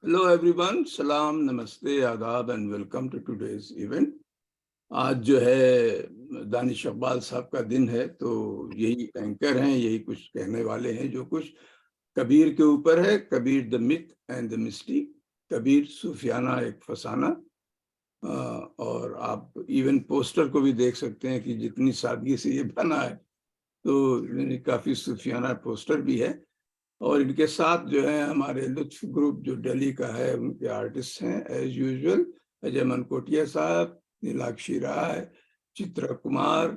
Hello everyone, सलाम, नमस्ते, आदाब and welcome to today's event. आज जो है दानिश इकबाल साहब का दिन है, तो यही एंकर हैं, यही कुछ कहने वाले हैं जो कुछ कबीर के ऊपर है। Kabir the myth and the mystery, Kabir सूफियाना एक फसाना। और आप इवन पोस्टर को भी देख सकते हैं कि जितनी सादगी से ये बना है, तो काफी सूफियाना पोस्टर भी है। और इनके साथ जो है हमारे लुत्फ ग्रुप जो दिल्ली का है, उनके आर्टिस्ट हैं एज यूजुअल, अजय मनकोटिया साहब, नीलाक्षी राय, चित्रा कुमार,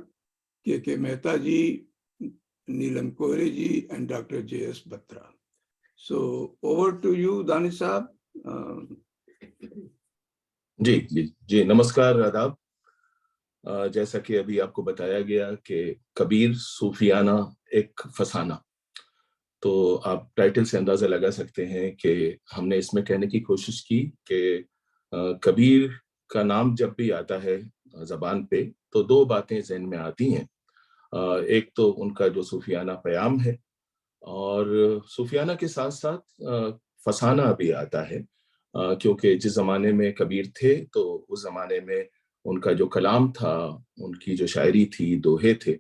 के Mehta ji, Neelam Kohre ji and doctor JS Batra. So over to you Danish साहब। जी जी जी, नमस्कार, आदाब। जैसा कि अभी आपको बताया गया कि कबीर सूफियाना एक फसाना, तो आप टाइटल से अंदाजा लगा सकते हैं कि हमने इसमें कहने की कोशिश की कि कबीर का नाम जब भी आता है जबान पे तो दो बातें जहन में आती हैं। एक तो उनका जो सूफियाना प्याम है, और सूफियाना के साथ साथ फसाना भी आता है, क्योंकि जिस जमाने में कबीर थे तो उस जमाने में उनका जो कलाम था, उनकी जो शायरी थी, दोहे थे,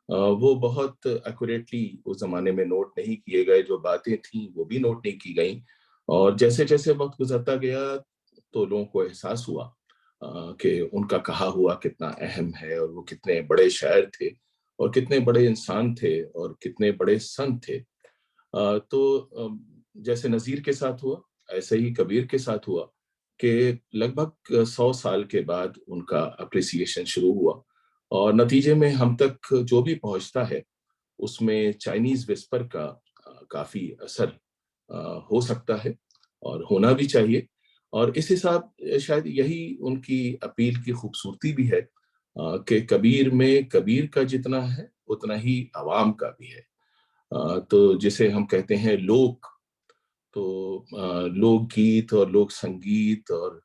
वो बहुत एक्यूरेटली उस जमाने में नोट नहीं किए गए। जो बातें थी वो भी नोट नहीं की गई। और जैसे जैसे वक्त गुजरता गया तो लोगों को एहसास हुआ कि उनका कहा हुआ कितना अहम है, और वो कितने बड़े शायर थे, और कितने बड़े इंसान थे, और कितने बड़े संत थे। जैसे नजीर के साथ हुआ, ऐसे ही कबीर के साथ हुआ कि लगभग 100 साल के बाद उनका अप्रिसिएशन शुरू हुआ, और नतीजे में हम तक जो भी पहुंचता है उसमें चाइनीज विस्पर का काफी असर हो सकता है, और होना भी चाहिए। और इस हिसाब शायद यही उनकी अपील की खूबसूरती भी है, कि कबीर में कबीर का जितना है उतना ही अवाम का भी है। तो जिसे हम कहते हैं लोक, तो लोकगीत और लोक संगीत और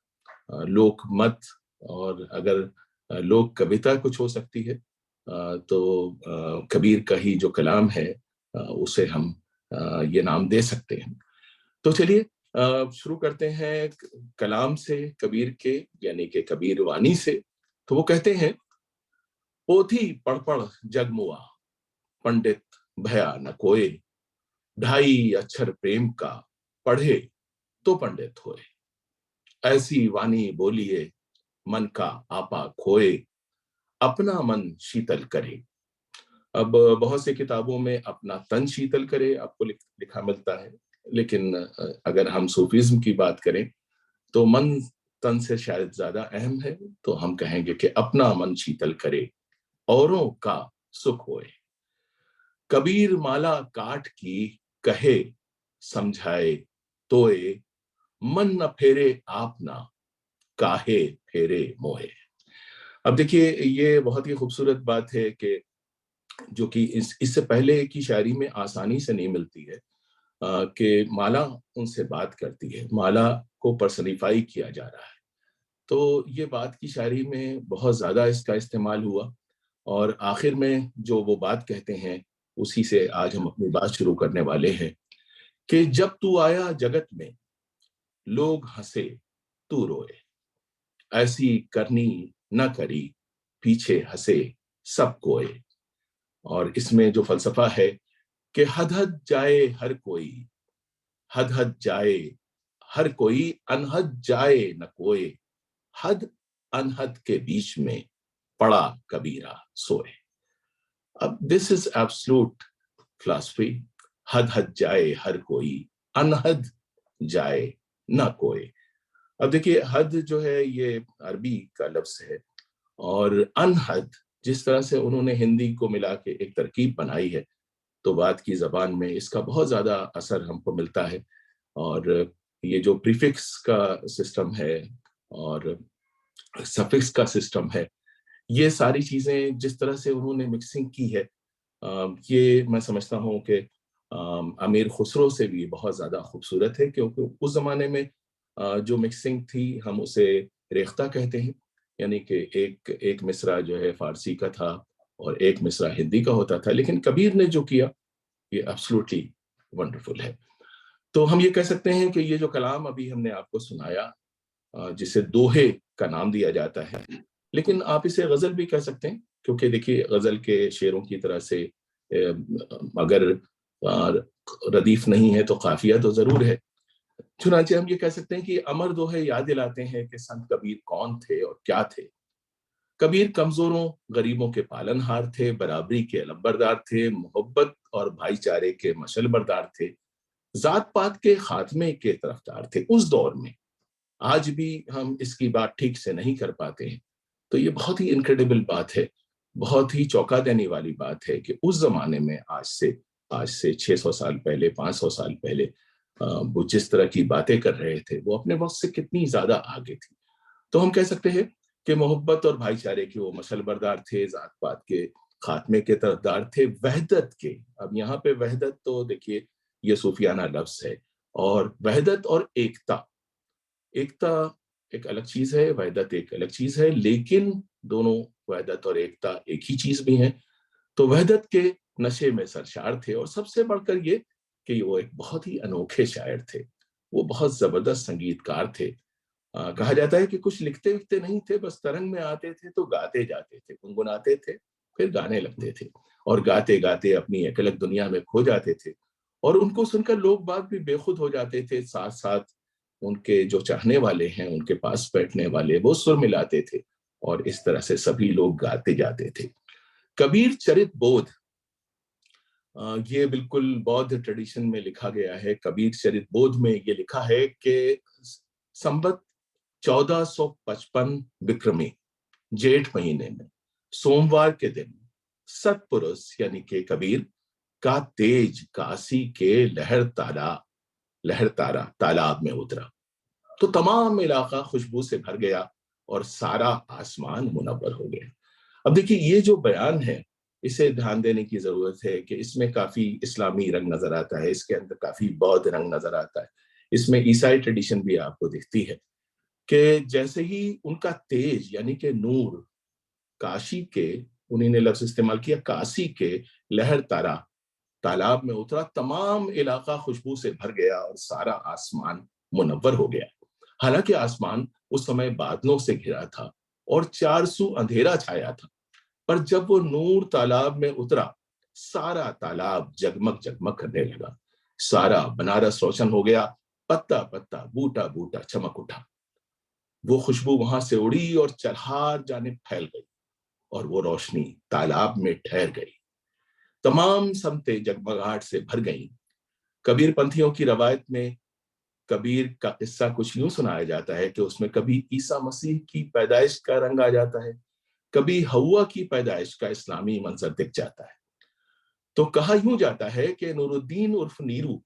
लोक मत, और अगर लोक कविता कुछ हो सकती है तो कबीर का ही जो कलाम है उसे हम ये नाम दे सकते हैं। तो चलिए शुरू करते हैं कलाम से, कबीर के, यानी कि कबीर वाणी से। तो वो कहते हैं, पोथी पढ़ पढ़ जगमुआ, पंडित भया न कोय, ढाई अक्षर प्रेम का, पढ़े तो पंडित होए। ऐसी वाणी बोलिए, मन का आपा खोए, अपना मन शीतल करे। अब बहुत सी किताबों में अपना तन शीतल करे आपको लिखा मिलता है, लेकिन अगर हम सूफीज्म की बात करें तो मन तन से शायद ज्यादा अहम है। तो हम कहेंगे कि अपना मन शीतल करे, औरों का सुख होए। कबीर माला काट की कहे, समझाए तोए, मन न फेरे आप ना, काहे फेरे मोहे। अब देखिए, ये बहुत ही खूबसूरत बात है कि जो कि इससे पहले की शायरी में आसानी से नहीं मिलती है, कि माला उनसे बात करती है, माला को पर्सनिफाई किया जा रहा है। तो ये बात की शायरी में बहुत ज्यादा इसका इस्तेमाल हुआ, और आखिर में जो वो बात कहते हैं उसी से आज हम अपनी बात शुरू करने वाले हैं, कि जब तू आया जगत में, लोग हंसे तू रोए, ऐसी करनी न करी, पीछे हंसे सब कोए। और इसमें जो फलसफा है कि हद हद जाए हर कोई, हद हद जाए हर कोई, अनहद जाए न कोई, हद अनहद के बीच में पड़ा कबीरा सोए। अब दिस इज एब्सोल्यूट फिलॉसफी। हद हद जाए हर कोई, अनहद जाए न कोई। अब देखिए, हद जो है ये अरबी का लफ्ज है, और अनहद जिस तरह से उन्होंने हिंदी को मिला के एक तरकीब बनाई है, तो बात की जबान में इसका बहुत ज्यादा असर हमको मिलता है। और ये जो प्रीफिक्स का सिस्टम है और सफिक्स का सिस्टम है, ये सारी चीजें जिस तरह से उन्होंने मिक्सिंग की है, ये मैं समझता हूँ कि अमीर खुसरो से भी बहुत ज्यादा खूबसूरत है, क्योंकि उस जमाने में जो मिक्सिंग थी हम उसे रेख्ता कहते हैं, यानी कि एक एक मिसरा जो है फारसी का था और एक मिसरा हिंदी का होता था। लेकिन कबीर ने जो किया ये एब्सोल्युटली वंडरफुल है। तो हम ये कह सकते हैं कि ये जो कलाम अभी हमने आपको सुनाया, जिसे दोहे का नाम दिया जाता है, लेकिन आप इसे गजल भी कह सकते हैं, क्योंकि देखिए गजल के शेरों की तरह से अगर रदीफ नहीं है तो काफिया तो जरूर है। चुनांचे हम ये कह सकते हैं कि अमर दोहे याद दिलाते हैं कि संत कबीर कौन थे और क्या थे। कबीर कमजोरों गरीबों के पालनहार थे, बराबरी के अलंबरदार थे, मोहब्बत और भाईचारे के मशल बरदार थे, जात पात के खात्मे के तरफदार थे उस दौर में। आज भी हम इसकी बात ठीक से नहीं कर पाते हैं। तो ये बहुत ही इनक्रेडिबल बात है, बहुत ही चौंका देने वाली बात है कि उस जमाने में आज से 600 साल पहले, 500 साल पहले वो जिस तरह की बातें कर रहे थे वो अपने वक्त से कितनी ज्यादा आगे थी। तो हम कह सकते हैं कि मोहब्बत और भाईचारे के वो मशल बरदार थे, जात पात के खात्मे के तरफदार थे, वहदत के। अब यहाँ पे वहदत तो देखिए ये सूफियाना लफ्ज है, और वहदत और एकता, एकता एक अलग चीज है, वहदत एक अलग चीज है, लेकिन दोनों, वहदत और एकता एक ही चीज भी है। तो वहदत के नशे में सरशार थे, और सबसे बढ़कर ये कि वो एक बहुत ही अनोखे शायर थे, वो बहुत जबरदस्त संगीतकार थे। कहा जाता है कि कुछ लिखते लिखते नहीं थे, बस तरंग में आते थे तो गाते जाते थे, गुनगुनाते थे फिर गाने लगते थे, और गाते गाते अपनी एक अलग दुनिया में खो जाते थे। और उनको सुनकर लोग बाग भी बेखुद हो जाते थे, साथ साथ उनके जो चाहने वाले हैं, उनके पास बैठने वाले, वो सुर मिलाते थे, और इस तरह से सभी लोग गाते जाते थे। कबीर चरित बोध, ये बिल्कुल बौद्ध ट्रेडिशन में लिखा गया है। कबीर चरित बोध में ये लिखा है कि संबत 1455 विक्रमी जेठ महीने में सोमवार के दिन सतपुरुष यानी के कबीर का तेज काशी के लहर तारा तालाब में उतरा, तो तमाम इलाका खुशबू से भर गया और सारा आसमान मुनव्वर हो गया। अब देखिए ये जो बयान है, इसे ध्यान देने की जरूरत है कि इसमें काफी इस्लामी रंग नजर आता है, इसके अंदर काफी बौद्ध रंग नजर आता है, इसमें ईसाई ट्रेडिशन भी आपको दिखती है कि जैसे ही उनका तेज यानी कि नूर काशी के, उन्हीं ने लफ्ज इस्तेमाल किया, काशी के लहर तारा तालाब में उतरा, तमाम इलाका खुशबू से भर गया और सारा आसमान मुनव्वर हो गया। हालांकि आसमान उस समय बादलों से घिरा था और चारसू अंधेरा छाया था, पर जब वो नूर तालाब में उतरा, सारा तालाब जगमग जगमग करने लगा, सारा बनारस रोशन हो गया, पत्ता पत्ता बूटा बूटा चमक उठा। वो खुशबू वहां से उड़ी और चरहार जाने फैल गई, और वो रोशनी तालाब में ठहर गई, तमाम समतें जगमगाहट से भर गईं। कबीर पंथियों की रवायत में कबीर का किस्सा कुछ यूं सुनाया जाता है कि उसमें कभी ईसा मसीह की पैदाइश का रंग आ जाता है, कभी हवा की पैदाइश का इस्लामी मंजर दिख जाता है। तो कहा यूं जाता है कि नूरुद्दीन उर्फ नीरू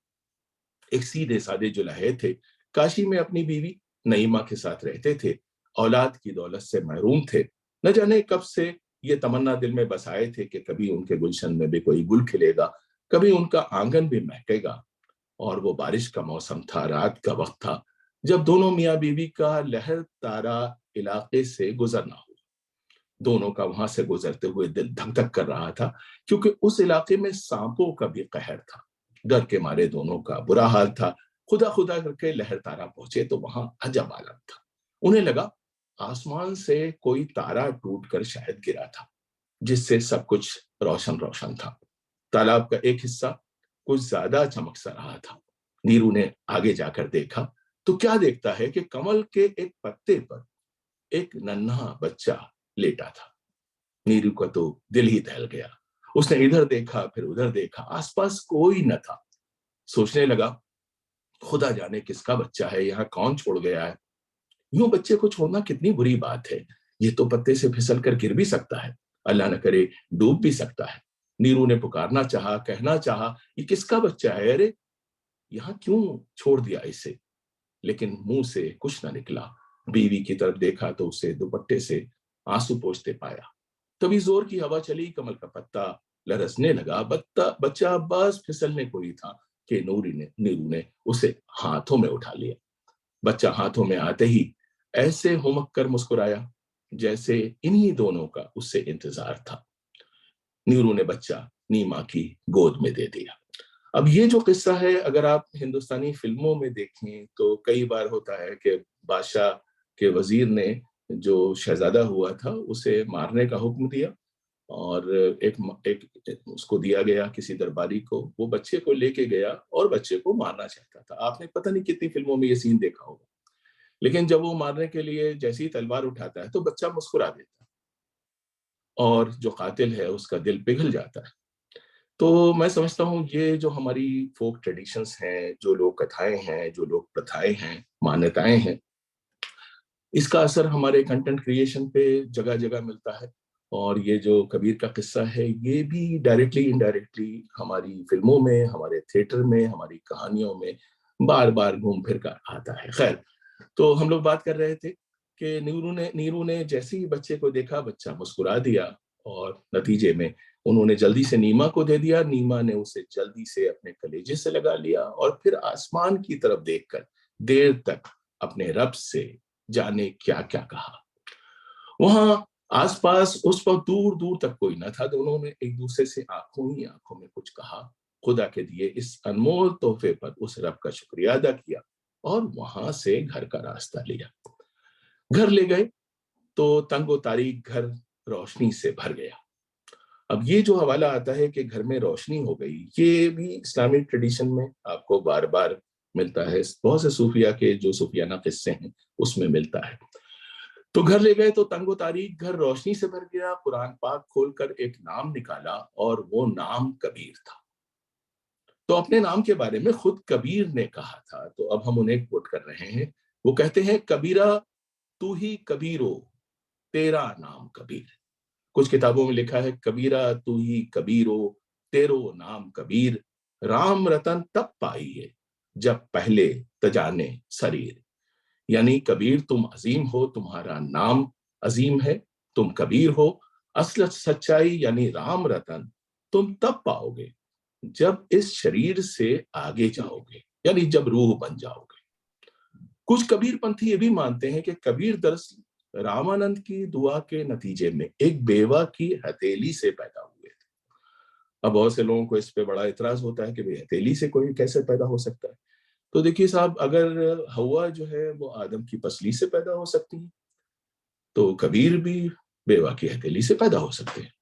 एक सीधे साधे जुलाहे थे, काशी में अपनी बीवी नईमा के साथ रहते थे, औलाद की दौलत से महरूम थे। न जाने कब से ये तमन्ना दिल में बसाए थे कि कभी उनके गुलशन में भी कोई गुल खिलेगा, कभी उनका आंगन भी महकेगा। और वो बारिश का मौसम था, रात का वक्त था, जब दोनों मियाँ बीवी का लहर तारा इलाके से गुजरना हुआ। दोनों का वहां से गुजरते हुए दिल धक धक कर रहा था, क्योंकि उस इलाके में सांपों का भी कहर था। डर के मारे दोनों का बुरा हाल था। खुदा खुदा करके लहर तारा पहुंचे तो वहां अजब आलम था। उन्हें लगा आसमान से कोई तारा टूट कर शायद गिरा था, जिससे सब कुछ रोशन रोशन था। तालाब का एक हिस्सा कुछ ज्यादा चमक सा रहा था। नीरू ने आगे जाकर देखा तो क्या देखता है कि कमल के एक पत्ते पर एक नन्हा बच्चा लेटा था। नीरू का तो दिल ही दहल गया। उसने इधर देखा फिर उधर देखा, आसपास कोई न था। सोचने लगा खुदा जाने किसका बच्चा है, यहाँ कौन छोड़ गया है। यूं बच्चे को छोड़ना कितनी बुरी बात है, ये तो पत्ते से फिसल कर गिर भी सकता है, अल्लाह न करे डूब भी सकता है। नीरू ने पुकारना चाहा, कहना चाहा, ये किसका बच्चा है, अरे यहाँ क्यों छोड़ दिया इसे, लेकिन मुंह से कुछ ना निकला। बीवी की तरफ देखा तो उसे दुपट्टे से आंसू पोंछते पाया। तभी जोर की हवा चली, कमल का पत्ता लरसने लगा, बच्चा बस फिसलने को ही था कि नीरू ने उसे हाथों में उठा लिया। बच्चा हाथों में आते ही ऐसे हुमक कर मुस्कुराया जैसे इन्हीं दोनों का उससे इंतजार था। नीरू ने बच्चा नीमा की गोद में दे दिया। अब ये जो किस्सा है, अगर आप हिंदुस्तानी फिल्मों में देखें तो कई बार होता है कि बादशाह के वजीर ने जो शहजादा हुआ था उसे मारने का हुक्म दिया, और एक उसको दिया गया किसी दरबारी को, वो बच्चे को लेके गया और बच्चे को मारना चाहता था। आपने पता नहीं कितनी फिल्मों में ये सीन देखा होगा। लेकिन जब वो मारने के लिए जैसी तलवार उठाता है तो बच्चा मुस्कुरा देता है, और जो कातिल है उसका दिल पिघल जाता है। तो मैं समझता हूँ ये जो हमारी फोक ट्रेडिशंस हैं, जो लोक कथाएं हैं, जो लोक प्रथाएं हैं, मान्यताएं हैं, इसका असर हमारे कंटेंट क्रिएशन पे जगह जगह मिलता है। और ये जो कबीर का किस्सा है, ये भी डायरेक्टली इनडायरेक्टली हमारी फिल्मों में, हमारे थिएटर में, हमारी कहानियों में बार बार घूम फिर कर आता है। खैर, तो हम लोग बात कर रहे थे कि नीरू ने जैसे ही बच्चे को देखा, बच्चा मुस्कुरा दिया, और नतीजे में उन्होंने जल्दी से नीमा को दे दिया। नीमा ने उसे जल्दी से अपने कलेजे से लगा लिया, और फिर आसमान की तरफ देखकर देर तक अपने रब से जाने क्या क्या कहा। वहां आसपास उस पर दूर दूर तक कोई न था। दोनों ने एक दूसरे से आंखों ही आंखों में कुछ कहा, खुदा के दिए इस अनमोल तोहफे पर उस रब का शुक्रिया अदा किया, और वहां से घर का रास्ता लिया। घर ले गए तो तंगो तारीख घर रोशनी से भर गया। अब ये जो हवाला आता है कि घर में रोशनी हो गई, ये भी इस्लामिक ट्रेडिशन में आपको बार बार मिलता है। बहुत से सूफिया के जो सूफियाना किस्से हैं उसमें मिलता है। तो घर ले गए तो तंगो तारीख घर रोशनी से भर गया। कुरान पाक खोलकर एक नाम निकाला, और वो नाम कबीर था। तो अपने नाम के बारे में खुद कबीर ने कहा था, तो अब हम उन्हें कोट कर रहे हैं। वो कहते हैं, कबीरा तू ही कबीरो, तेरा नाम कबीर। कुछ किताबों में लिखा है, कबीरा तू ही कबीरो, तेरो नाम कबीर। राम रतन तब पाइए जब पहले तजाने शरीर। यानी कबीर तुम अजीम हो, तुम्हारा नाम अजीम है, तुम कबीर हो। असल सच्चाई यानी राम रतन तुम तब पाओगे जब इस शरीर से आगे जाओगे, यानी जब रूह बन जाओगे। कुछ कबीरपंथी ये भी मानते हैं कि कबीर दरअसल रामानंद की दुआ के नतीजे में एक बेवा की हथेली से पैदा हुए थे। अब बहुत से लोगों को इस पे बड़ा इतराज होता है कि भाई हथेली से कोई कैसे पैदा हो सकता है। तो देखिए साहब, अगर हवा जो है वो आदम की पसली से पैदा हो सकती है, तो कबीर भी बेवा की हथेली से पैदा हो सकते हैं।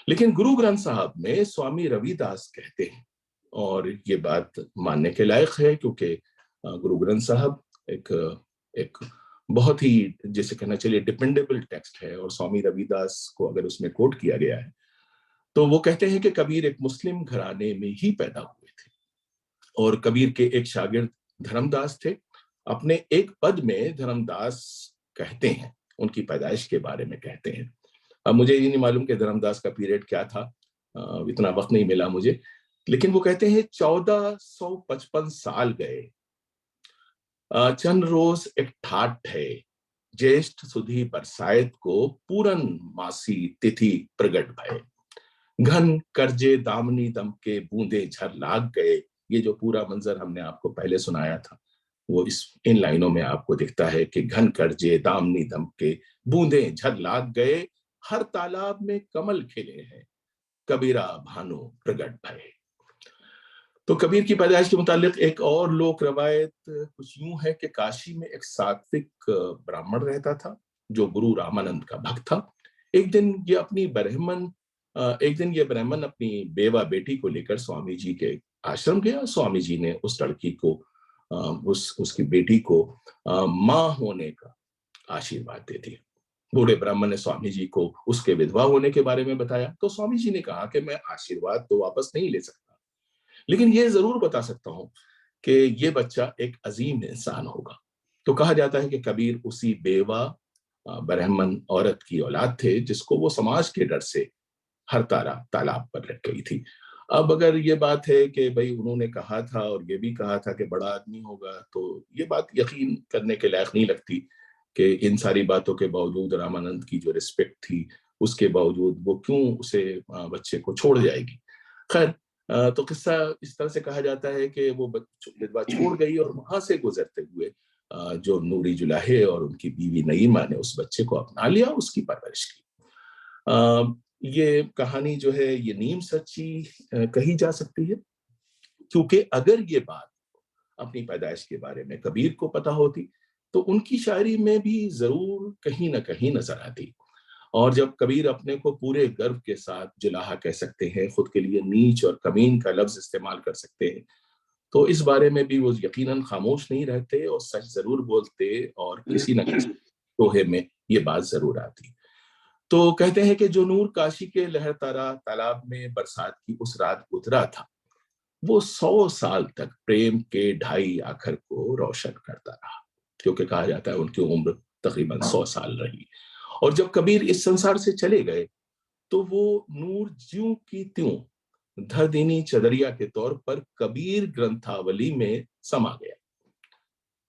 लेकिन गुरु ग्रंथ साहब में स्वामी रविदास कहते हैं, और ये बात मानने के लायक है, क्योंकि गुरु ग्रंथ साहब एक एक बहुत ही, जैसे कहना चलिए, डिपेंडेबल टेक्स्ट है, और स्वामी रविदास को अगर उसमें कोट किया गया है तो वो कहते हैं कि कबीर एक मुस्लिम घराने में ही पैदा हुए थे, और कबीर के एक शागिर्द धर्मदास थे। अपने एक पद में धर्मदास कहते हैं, उनकी पैदाइश के बारे में कहते हैं। अब मुझे ये नहीं मालूम कि धर्मदास का पीरियड क्या था, इतना वक्त नहीं मिला मुझे। लेकिन वो कहते हैं, 1455 साल गए, चंद रोज एक ठाठ है, ज्येष्ठ सुधी बरसाइत को पूरन मासी तिथि प्रगट भय। घन करजे दामनी दम के बूंदे झर लाग गए। ये जो पूरा मंजर हमने आपको पहले सुनाया था, वो इन लाइनों में आपको दिखता है कि घन करजे दामनी दम के बूंदे झर लाग गए, हर तालाब में कमल खिले हैं, कबीरा भानु प्रगट भय। तो कबीर की पैदाइश के मुतालिक एक और लोक रवायत कुछ यूं है कि काशी में एक सात्विक ब्राह्मण रहता था जो गुरु रामानंद का भक्त था। एक दिन ये ब्राह्मण अपनी बेवा बेटी को लेकर स्वामी जी के आश्रम गया। स्वामी जी ने उस लड़की को उसकी बेटी को मां होने का आशीर्वाद दे दिया। बूढ़े ब्राह्मण ने स्वामी जी को उसके विधवा होने के बारे में बताया, तो स्वामी जी ने कहा कि मैं आशीर्वाद तो वापस नहीं ले सकता, लेकिन ये जरूर बता सकता हूं कि ये बच्चा एक अजीम इंसान होगा। तो कहा जाता है कि कबीर उसी बेवा ब्राह्मण औरत की औलाद थे जिसको वो समाज के डर से हर तालाब पर रख गई थी। अब अगर ये बात है कि भाई उन्होंने कहा था और ये भी कहा था कि बड़ा आदमी होगा, तो ये बात यकीन करने के लायक नहीं लगती कि इन सारी बातों के बावजूद रामानंद की जो रिस्पेक्ट थी, उसके बावजूद वो क्यों उसे बच्चे को छोड़ जाएगी। खैर, तो किस्सा इस तरह से कहा जाता है कि वो विधवा छोड़ गई, और वहां से गुजरते हुए जो नूरी जुलाहे और उनकी बीवी नईमा ने उस बच्चे को अपना लिया, उसकी परवरिश की। ये कहानी जो है ये नीम सच्ची कही जा सकती है, क्योंकि अगर ये बात अपनी पैदाइश के बारे में कबीर को पता होती तो उनकी शायरी में भी जरूर कहीं ना कहीं नजर आती। और जब कबीर अपने को पूरे गर्व के साथ जुलाहा कह सकते हैं, खुद के लिए नीच और कमीन का लफ्ज इस्तेमाल कर सकते हैं, तो इस बारे में भी वो यकीनन खामोश नहीं रहते और सच जरूर बोलते और किसी न किसी दोहे में ये बात जरूर आती। तो कहते हैं कि जो नूर काशी के लहरतारा तालाब में बरसात की उस रात उतरा था, वो 100 साल तक प्रेम के ढाई आखर को रोशन करता रहा, क्योंकि कहा जाता है उनकी उम्र तकरीबन 100 साल रही। और जब कबीर इस संसार से चले गए तो वो नूर ज्यों की त्यों धरदीनी चदरिया के तौर पर कबीर ग्रंथावली में समा गया।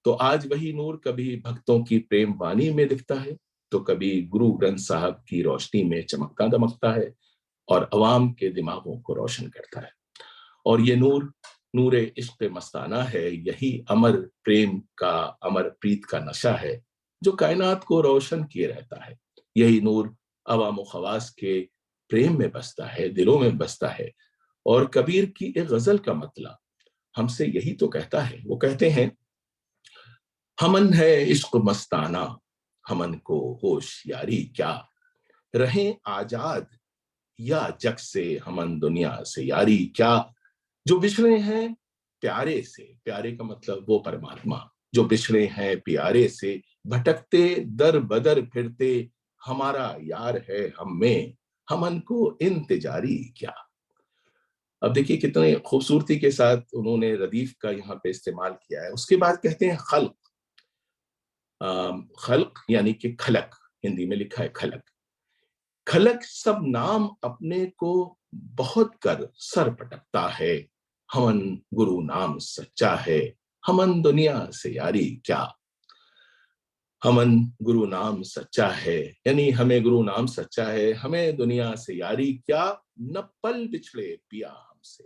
तो आज वही नूर कभी भक्तों की प्रेम वाणी में दिखता है, तो कभी गुरु ग्रंथ साहब की रोशनी में चमकता दमकता है और अवाम के दिमागों को रोशन करता है। और ये नूर नूरे इश्क मस्ताना है, यही अमर प्रेम का, अमर प्रीत का नशा है जो कायनात को रोशन किए रहता है। यही नूर अवाम खवास के प्रेम में बसता है, दिलों में बसता है। और कबीर की एक गजल का मतलब हमसे यही तो कहता है। वो कहते हैं, हमन है इश्क मस्ताना, हमन को होशियारी क्या, रहें आजाद या जग से, हमन दुनिया से यारी क्या। जो बिछड़े हैं प्यारे से, प्यारे का मतलब वो परमात्मा, जो बिछड़े हैं प्यारे से, भटकते दर बदर फिरते, हमारा यार है हम में, हमन को इंतजारी क्या। अब देखिए कितने खूबसूरती के साथ उन्होंने रदीफ का यहाँ पे इस्तेमाल किया है। उसके बाद कहते हैं खल्क। खल्क यानी कि खलक, हिंदी में लिखा है खलक। खलक सब नाम अपने को बहुत कर सर पटकता है, हमन गुरु नाम सच्चा है, हमन दुनिया से यारी क्या। हमन गुरु नाम सच्चा है, यानी हमें गुरु नाम सच्चा है, हमें दुनिया से यारी क्या, न पल बिछड़े पिया हमसे।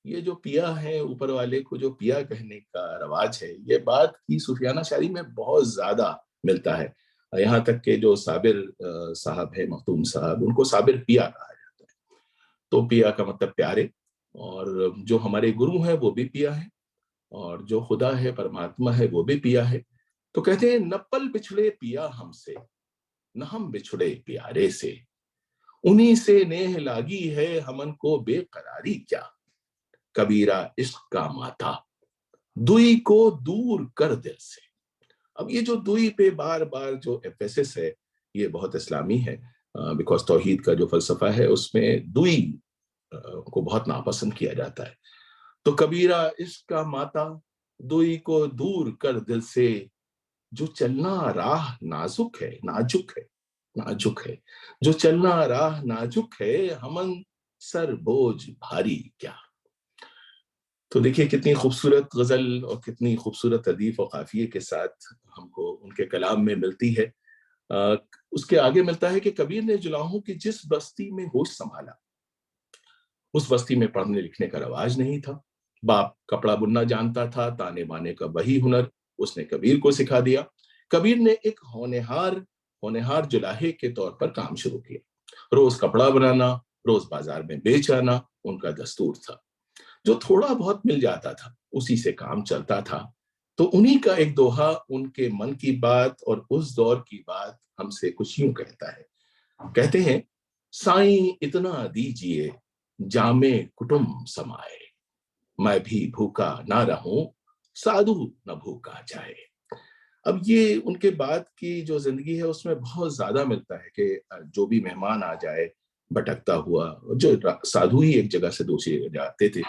ये जो पिया है, ऊपर वाले को जो पिया कहने का रवाज है, ये बात की सूफियाना शायरी में बहुत ज्यादा मिलता है। यहाँ तक के जो साबिर साहब है, मखदूम साहब, उनको साबिर पिया कहा जाता है। तो पिया का मतलब प्यारे, और जो हमारे गुरु हैं वो भी पिया है, और जो खुदा है, परमात्मा है, वो भी पिया है। तो कहते हैं, न पल बिछड़े पिया हमसे, न हम बिछड़े प्यारे से, उन्हीं से नेह लागी है, हमन को बेकरारी क्या। कबीरा इश्क का माता, दुई को दूर कर दिल से। अब ये जो दुई पे बार बार जो एम्फेसिस है, ये बहुत इस्लामी है, बिकॉज तौहीद का जो फलसफा है उसमें दुई को बहुत नापसंद किया जाता है। तो कबीरा इश्क का माता, दुई को दूर कर दिल से, जो चलना राह नाजुक है, नाजुक है, नाजुक है, जो चलना राह नाजुक है, हमन सर बोझ भारी क्या। तो देखिए कितनी खूबसूरत गजल और कितनी खूबसूरत अदीफ और काफिये के साथ हमको उनके कलाम में मिलती है। उसके आगे मिलता है कि कबीर ने जुलाहों की जिस बस्ती में होश संभाला, उस बस्ती में पढ़ने लिखने का रवाज नहीं था। बाप कपड़ा बुनना जानता था, ताने बाने का वही हुनर उसने कबीर को सिखा दिया। कबीर ने एक होनहार होनहार जुलाहे के तौर पर काम शुरू किया। रोज कपड़ा बनाना, रोज बाजार में बेच आना उनका दस्तूर था। जो थोड़ा बहुत मिल जाता था उसी से काम चलता था। तो उन्हीं का एक दोहा उनके मन की बात और उस दौर की बात हमसे कुछ यूं कहता है। कहते हैं, साईं इतना दीजिए जामे कुटुंब समाए, मैं भी भूखा ना रहूं, साधु न भूखा जाए। अब ये उनके बाद की जो जिंदगी है उसमें बहुत ज्यादा मिलता है कि जो भी मेहमान आ जाए भटकता हुआ, जो साधु ही एक जगह से दूसरी जगह जाते थे,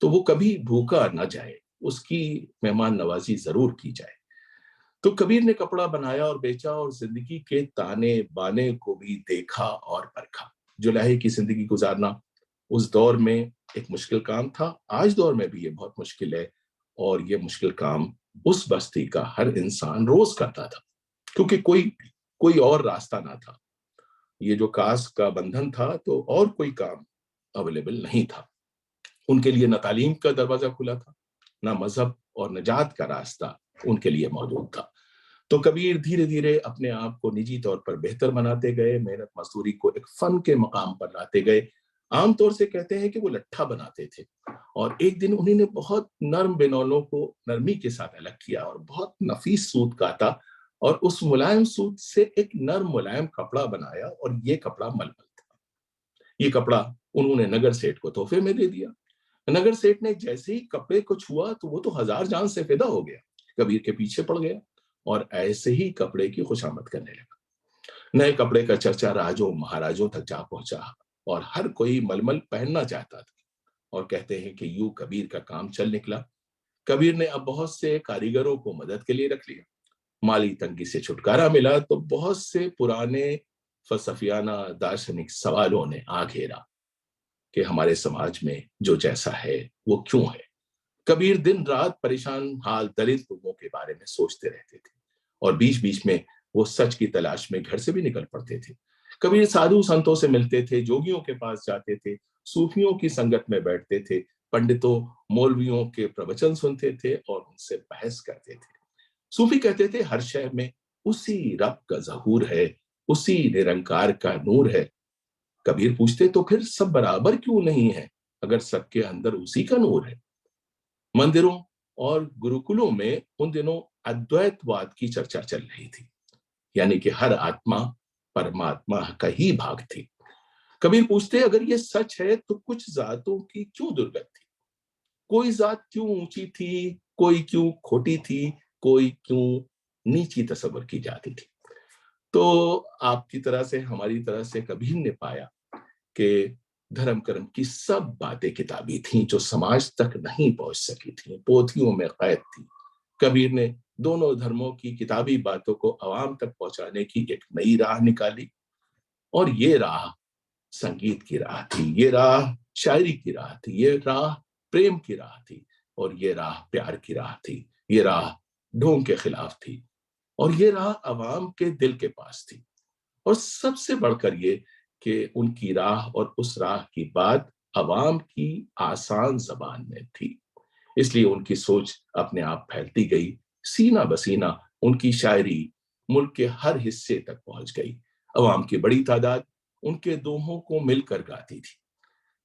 तो वो कभी भूखा ना जाए, उसकी मेहमान नवाजी जरूर की जाए। तो कबीर ने कपड़ा बनाया और बेचा और जिंदगी के ताने बाने को भी देखा और परखा। जुलाहे की जिंदगी गुजारना उस दौर में एक मुश्किल काम था, आज दौर में भी ये बहुत मुश्किल है। और ये मुश्किल काम उस बस्ती का हर इंसान रोज करता था, क्योंकि कोई कोई और रास्ता ना था। ये जो कास्ट का बंधन था, तो और कोई काम अवेलेबल नहीं था उनके लिए। न तालीम का दरवाजा खुला था, न मजहब और निजात का रास्ता उनके लिए मौजूद था। तो कबीर धीरे धीरे अपने आप को निजी तौर पर बेहतर बनाते गए, मेहनत मजदूरी को एक फन के मकाम पर लाते गए आमतौर से कहते हैं कि वो लट्ठा बनाते थे और एक दिन उन्होंने बहुत नर्म बेनौलों को नरमी के साथ अलग किया और बहुत नफीस सूत काटा और उस मुलायम सूत से एक नर्म मुलायम कपड़ा बनाया और ये कपड़ा मलमल था। ये कपड़ा उन्होंने नगर सेठ को तोहफे में दे दिया। नगर सेठ ने जैसे ही कपड़े को छुआ तो वो तो हजार जान से फिदा हो गया, कबीर के पीछे पड़ गया और ऐसे ही कपड़े की खुशामद करने लगा। नए कपड़े का चर्चा राजों महाराजों तक जा पहुंचा और हर कोई मलमल पहनना चाहता था। और कहते हैं कि यूं कबीर का काम चल निकला। कबीर ने अब बहुत से कारीगरों को मदद के लिए रख लिया। माली तंगी से छुटकारा मिला तो बहुत से पुराने फलसफियाना दार्शनिक सवालों ने आ घेरा कि हमारे समाज में जो जैसा है वो क्यों है। कबीर दिन रात परेशान हाल दलित लोगों के बारे में सोचते रहते थे और बीच बीच में वो सच की तलाश में घर से भी निकल पड़ते थे। कबीर साधु संतों से मिलते थे, जोगियों के पास जाते थे, सूफियों की संगत में बैठते थे, पंडितों मौलवियों के प्रवचन सुनते थे और उनसे बहस करते थे। सूफी कहते थे हर शय में उसी रब का ज़हूर है, उसी निरंकार का नूर है। कबीर पूछते तो फिर सब बराबर क्यों नहीं है अगर सबके अंदर उसी का नूर है। मंदिरों और गुरुकुलों में उन दिनों अद्वैतवाद की चर्चा चल रही थी, यानी कि हर आत्मा परमात्मा का ही भाग थी। कबीर पूछते अगर ये सच है तो कुछ जातों की क्यों दुर्गत थी, कोई जात क्यों ऊंची थी, कोई क्यों खोटी थी, कोई क्यों नीची तस्वर की जाती थी। तो आपकी तरह से हमारी तरह से कबीर ने पाया कि धर्म कर्म की सब बातें किताबी थीं जो समाज तक नहीं पहुंच सकी थी, पोथियों में कैद थी। कबीर ने दोनों धर्मों की किताबी बातों को अवाम तक पहुंचाने की एक नई राह निकाली और ये राह संगीत की राह थी, ये राह शायरी की राह थी, ये राह प्रेम की राह थी और ये राह प्यार की राह थी, ये राह ढोंग के खिलाफ थी और ये राह अवाम के दिल के पास थी। और सबसे बढ़कर ये कि उनकी राह और उस राह की बात अवाम की आसान जबान में थी, इसलिए उनकी सोच अपने आप फैलती गई। सीना बसीना उनकी शायरी मुल्क के हर हिस्से तक पहुंच गई। अवाम की बड़ी तादाद उनके दोहों को मिलकर गाती थी।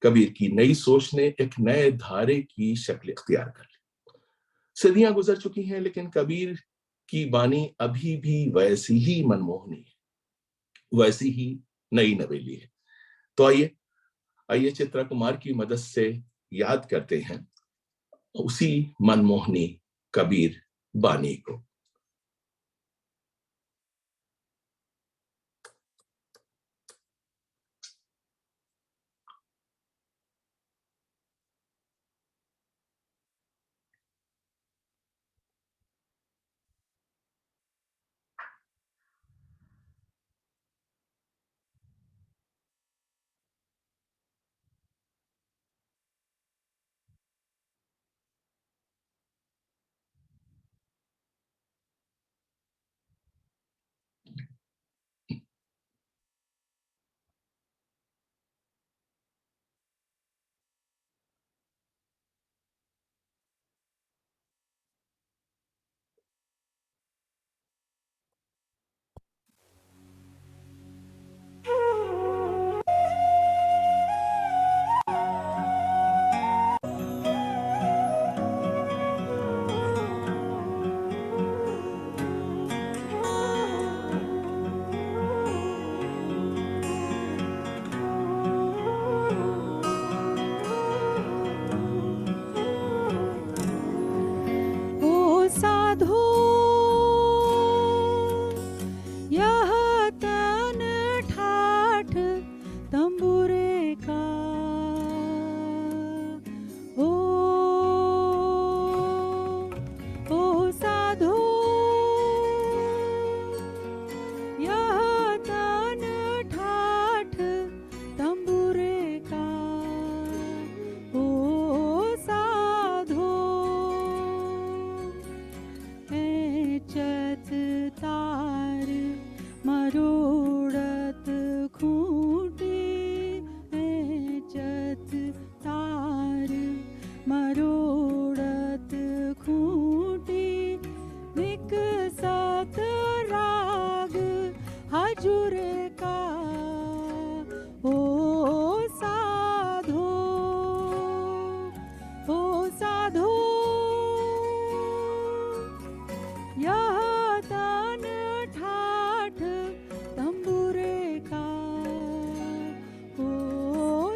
कबीर की नई सोच ने एक नए धारे की शक्ल इख्तियार कर ली। सदियां गुजर चुकी हैं लेकिन कबीर की बानी अभी भी वैसी ही मनमोहनी है, वैसी ही नई नवेली है। तो आइए आइए चित्रा कुमार की मदद से याद करते हैं उसी मनमोहनी कबीर बानी को। तन ठाठ तंबुरे का हो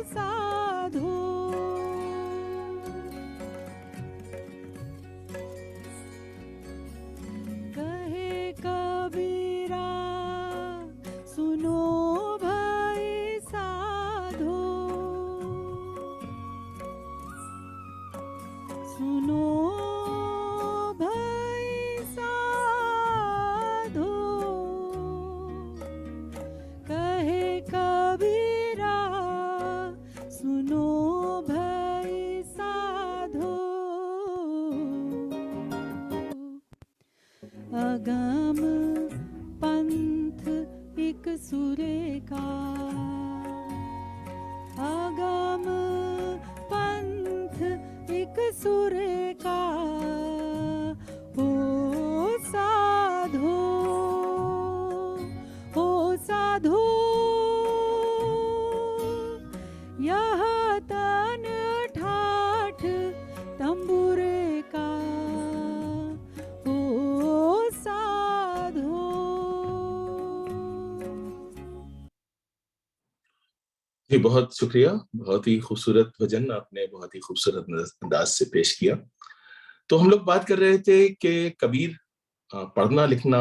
साधो। कहे कबीरा सुनो भाई साधो, सुनो भाई साधो। कहे कबीरा सुनो भाई साधो। अगम पंथ एक सुरे का, अगम पंथ एक सुरे का हो साधो, हो साधो। यह तन ठाठ तंबुरे का हो साधो। जी बहुत शुक्रिया, बहुत ही खूबसूरत भजन आपने बहुत ही खूबसूरत अंदाज से पेश किया। तो हम लोग बात कर रहे थे कि कबीर पढ़ना लिखना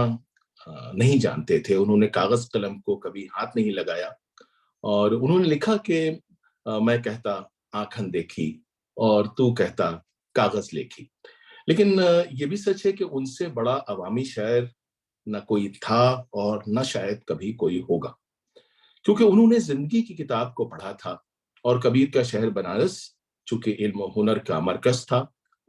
नहीं जानते थे, उन्होंने कागज कलम को कभी हाथ नहीं लगाया और उन्होंने लिखा कि मैं कहता आंखन देखी और तू कहता कागज लेखी। लेकिन ये भी सच है कि उनसे बड़ा अवामी शायर न कोई था और न शायद कभी कोई होगा, क्योंकि उन्होंने जिंदगी की किताब को पढ़ा था। और कबीर का शहर बनारस चूंकि इल्म और हुनर का मरकज था,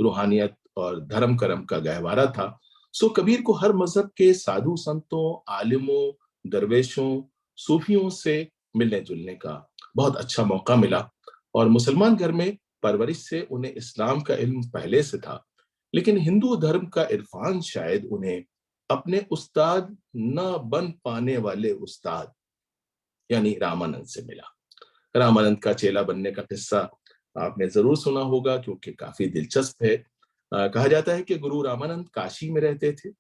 रूहानियत और धर्म करम का गहवारा था, सो कबीर को हर मजहब के साधु संतों, आलिमों, दरवेशों, सूफियों से मिलने जुलने का बहुत अच्छा मौका मिला। और मुसलमान घर में परवरिश से उन्हें इस्लाम का इल्म पहले से था, लेकिन हिंदू धर्म का इरफान शायद उन्हें अपने उस्ताद न बन पाने वाले उस्ताद यानी रामानंद से मिला। रामानंद का चेला बनने का किस्सा आपने जरूर सुना होगा क्योंकि काफी दिलचस्प है। कहा जाता है कि गुरु रामानंद काशी में रहते थे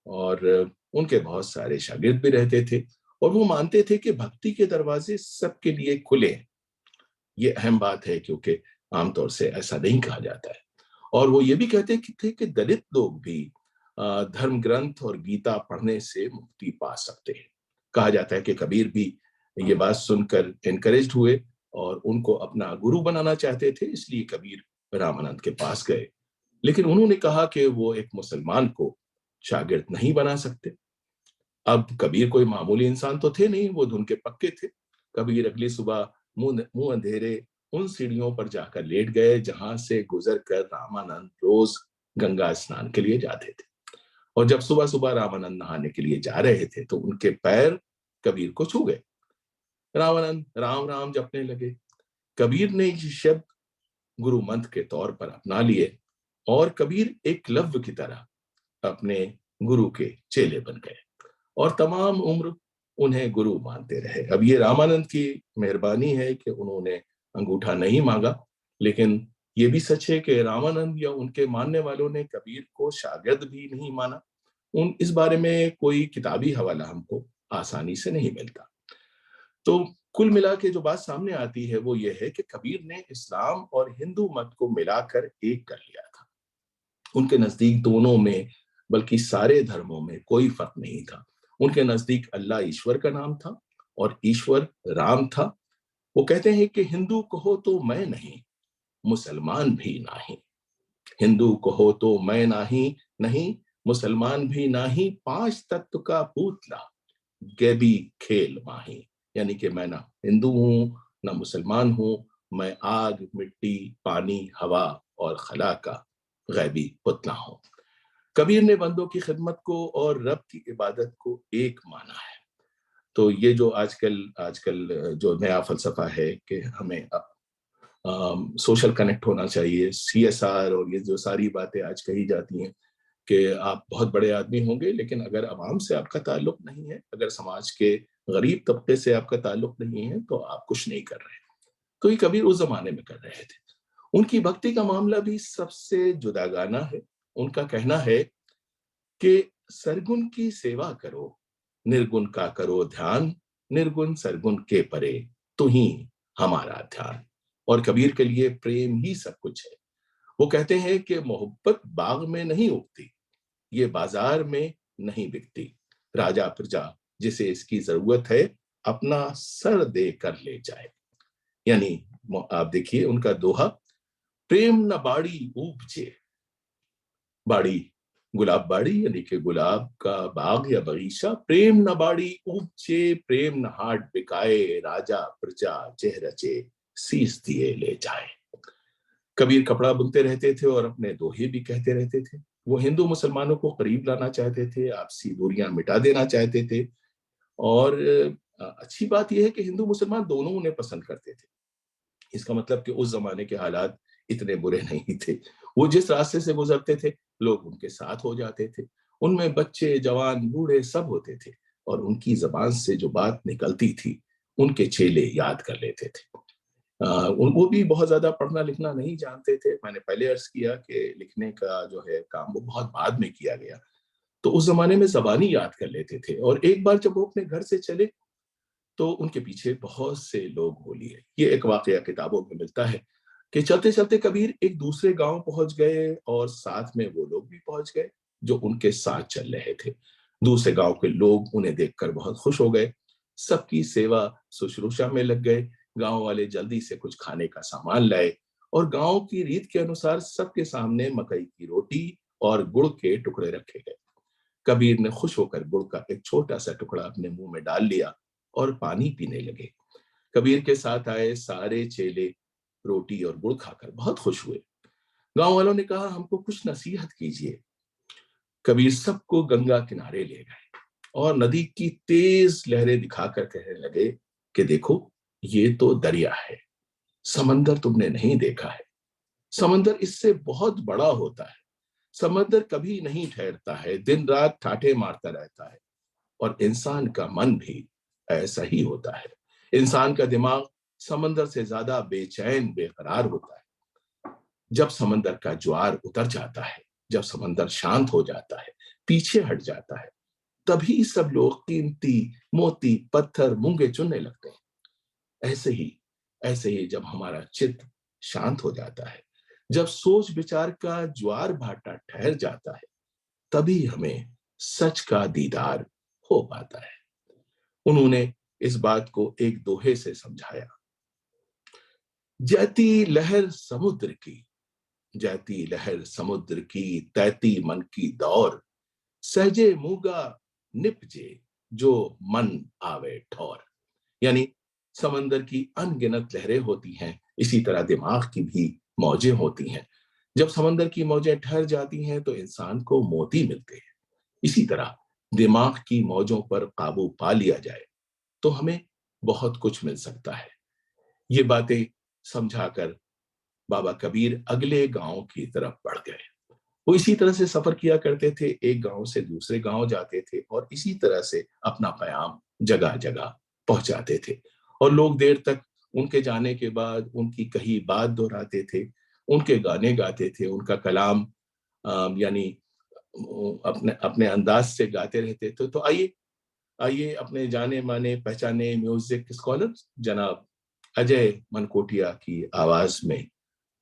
और उनके बहुत सारे शागिर्द भी रहते थे और वो मानते थे कि भक्ति के दरवाजे सबके लिए खुले हैं। ये अहम बात है क्योंकि आमतौर से ऐसा नहीं कहा जाता है। और वो ये भी कहते थे कि दलित लोग भी धर्म ग्रंथ और गीता पढ़ने से मुक्ति पा सकते हैं। कहा जाता है कि कबीर भी ये बात सुनकर एनकरेज हुए और उनको अपना गुरु बनाना चाहते थे, इसलिए कबीर रामानंद के पास गए। लेकिन उन्होंने कहा कि वो एक मुसलमान को शागिर्द नहीं बना सकते। अब कबीर कोई मामूली इंसान तो थे नहीं, वो धुन के पक्के थे। कबीर अगली सुबह मुंह अंधेरे उन सीढ़ियों पर जाकर लेट गए जहां से गुजर कर रामानंद रोज गंगा स्नान के लिए जाते थे। और जब सुबह सुबह रामानंद नहाने के लिए जा रहे थे तो उनके पैर कबीर को छू गए। रामानंद राम राम जपने लगे। कबीर ने ये शब्द गुरु मंत्र के तौर पर अपना लिए और कबीर एकलव्य की तरह अपने गुरु के चेले बन गए और तमाम उम्र उन्हें गुरु मानते रहे। अब ये रामानंद की मेहरबानी है कि उन्होंने अंगूठा नहीं मांगा, लेकिन ये भी सच है कि रामानंद या उनके मानने वालों ने कबीर को शागिर्द भी नहीं माना। इस बारे में कोई किताबी हवाला हमको आसानी से नहीं मिलता। तो कुल मिला के जो बात सामने आती है वो ये है कि कबीर ने इस्लाम और हिंदू मत को मिलाकर एक कर लिया था। उनके नजदीक दोनों में बल्कि सारे धर्मों में कोई फर्क नहीं था। उनके नजदीक अल्लाह ईश्वर का नाम था और ईश्वर राम था। वो कहते हैं कि हिंदू कहो तो मैं नहीं, मुसलमान भी नहीं। हिंदू कहो तो मैं नहीं, मुसलमान भी नहीं। पांच तत्व का पुतला गैबी खेल माही। यानी कि मैं ना हिंदू हूं ना मुसलमान हूं, मैं आग, मिट्टी, पानी, हवा और खला का गैबी पुतला हूं। कबीर ने बंदों की खिदमत को और रब की इबादत को एक माना है। तो ये जो आजकल जो नया फलसफा है कि हमें अब सोशल कनेक्ट होना चाहिए, CSR और ये जो सारी बातें आज कही जाती हैं कि आप बहुत बड़े आदमी होंगे लेकिन अगर आवाम से आपका ताल्लुक नहीं है, अगर समाज के गरीब तबके से आपका ताल्लुक नहीं है तो आप कुछ नहीं कर रहे। तो ये कबीर उस जमाने में कर रहे थे। उनकी भक्ति का मामला भी सबसे जुदागाना है। उनका कहना है कि सरगुण की सेवा करो, निर्गुण का करो ध्यान, निर्गुण सरगुण के परे, तू ही हमारा ध्यान। और कबीर के लिए प्रेम ही सब कुछ है। वो कहते हैं कि मोहब्बत बाग में नहीं उगती, ये बाजार में नहीं बिकती। राजा प्रजा जिसे इसकी जरूरत है, अपना सर दे कर ले जाए। यानी आप देखिए उनका दोहा, प्रेम न बाड़ी उपजे, बाड़ी गुलाब बाड़ी यानी कि गुलाब का बाग या बगीचा, प्रेम न बाड़ी उपजे, प्रेम न हाट बिकाए, राजा प्रजा चेह रचे, शीस दिए ले जाए। कबीर कपड़ा बुनते रहते थे और अपने दोहे भी कहते रहते थे। वो हिंदू मुसलमानों को करीब लाना चाहते थे, आपसी दूरियां मिटा देना चाहते थे। और अच्छी बात यह है कि हिंदू मुसलमान दोनों उन्हें पसंद करते थे। इसका मतलब कि उस जमाने के हालात इतने बुरे नहीं थे। वो जिस रास्ते से गुजरते थे, लोग उनके साथ हो जाते थे। उनमें बच्चे जवान बूढ़े सब होते थे, और उनकी जबान से जो बात निकलती थी, उनके चेले याद कर लेते थे। वो भी बहुत ज्यादा पढ़ना लिखना नहीं जानते थे। मैंने पहले अर्ज किया कि लिखने का जो है काम वो बहुत बाद में किया गया। तो उस जमाने में जबानी याद कर लेते थे। और एक बार जब वो अपने घर से चले, तो उनके पीछे बहुत से लोग हो लिए। ये एक वाकया किताबों में मिलता है कि चलते चलते कबीर एक दूसरे गांव पहुंच गए, और साथ में वो लोग भी पहुंच गए जो उनके साथ चल रहे थे। दूसरे गांव के लोग उन्हें देखकर बहुत खुश हो गए, सबकी सेवा शुश्रूषा में लग गए। गांव वाले जल्दी से कुछ खाने का सामान लाए, और गांव की रीत के अनुसार सबके सामने मकई की रोटी और गुड़ के टुकड़े रखे गए। कबीर ने खुश होकर गुड़ का एक छोटा सा टुकड़ा अपने मुंह में डाल लिया और पानी पीने लगे। कबीर के साथ आए सारे चेले रोटी और गुड़ खाकर बहुत खुश हुए। गांव वालों ने कहा, हमको कुछ नसीहत कीजिए। कबीर सबको गंगा किनारे ले गए और नदी की तेज लहरें दिखाकर कहने लगे कि देखो, ये तो दरिया है, समंदर तुमने नहीं देखा है। समंदर इससे बहुत बड़ा होता है। समंदर कभी नहीं ठहरता है, दिन रात ठाठे मारता रहता है। और इंसान का मन भी ऐसा ही होता है। इंसान का दिमाग समंदर से ज्यादा बेचैन बेकरार होता है। जब समंदर का ज्वार उतर जाता है, जब समंदर शांत हो जाता है, पीछे हट जाता है, तभी सब लोग कीमती मोती पत्थर मूंगे चुनने लगते हैं। ऐसे ही जब हमारा चित्त शांत हो जाता है, जब सोच विचार का ज्वार भाटा ठहर जाता है, तभी हमें सच का दीदार हो पाता है। उन्होंने इस बात को एक दोहे से समझाया। जैती लहर समुद्र की, जैती लहर समुद्र की, तैती मन की दौर, सहजे मूगा निपजे, जो मन आवे ठौर। यानी समंदर की अनगिनत लहरें होती हैं, इसी तरह दिमाग की भी मौजें होती हैं। जब समंदर की मौजें ठहर जाती हैं तो इंसान को मोती मिलते हैं। इसी तरह दिमाग की मौजों पर काबू पा लिया जाए तो हमें बहुत कुछ मिल सकता है। ये बातें समझाकर बाबा कबीर अगले गांव की तरफ बढ़ गए। वो इसी तरह से सफर किया करते थे, एक गांव से दूसरे गांव जाते थे और इसी तरह से अपना पैगाम जगह जगह पहुंचाते थे। और लोग देर तक उनके जाने के बाद उनकी कही बात दोहराते थे, उनके गाने गाते थे, उनका कलाम यानी अपने अपने अंदाज से गाते रहते थे। तो आइए आइए अपने जाने माने पहचाने म्यूजिक स्कॉलर जनाब अजय मनकोटिया की आवाज में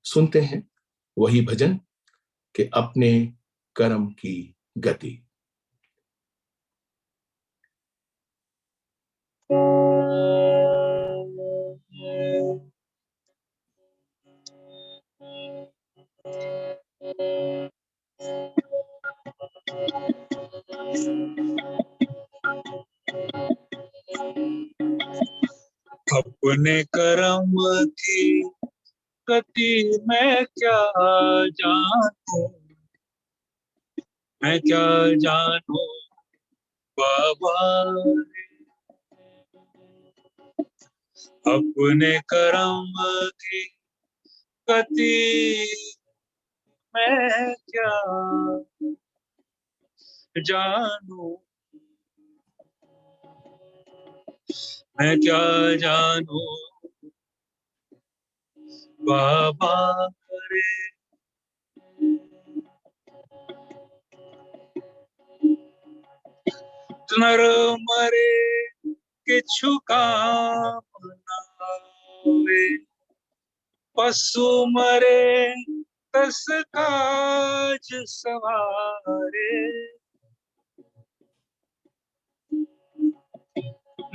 सुनते हैं वही भजन कि अपने कर्म की गति। अपने कर्म की गति मैं क्या जानूं, मैं क्या जानूं बाबा रे। अपने कर्म की गति मैं क्या जानूं, मैं क्या जानूं बाबा रे। नर मरे किछु काम न आवे, पशु मरे तस काज सवारे।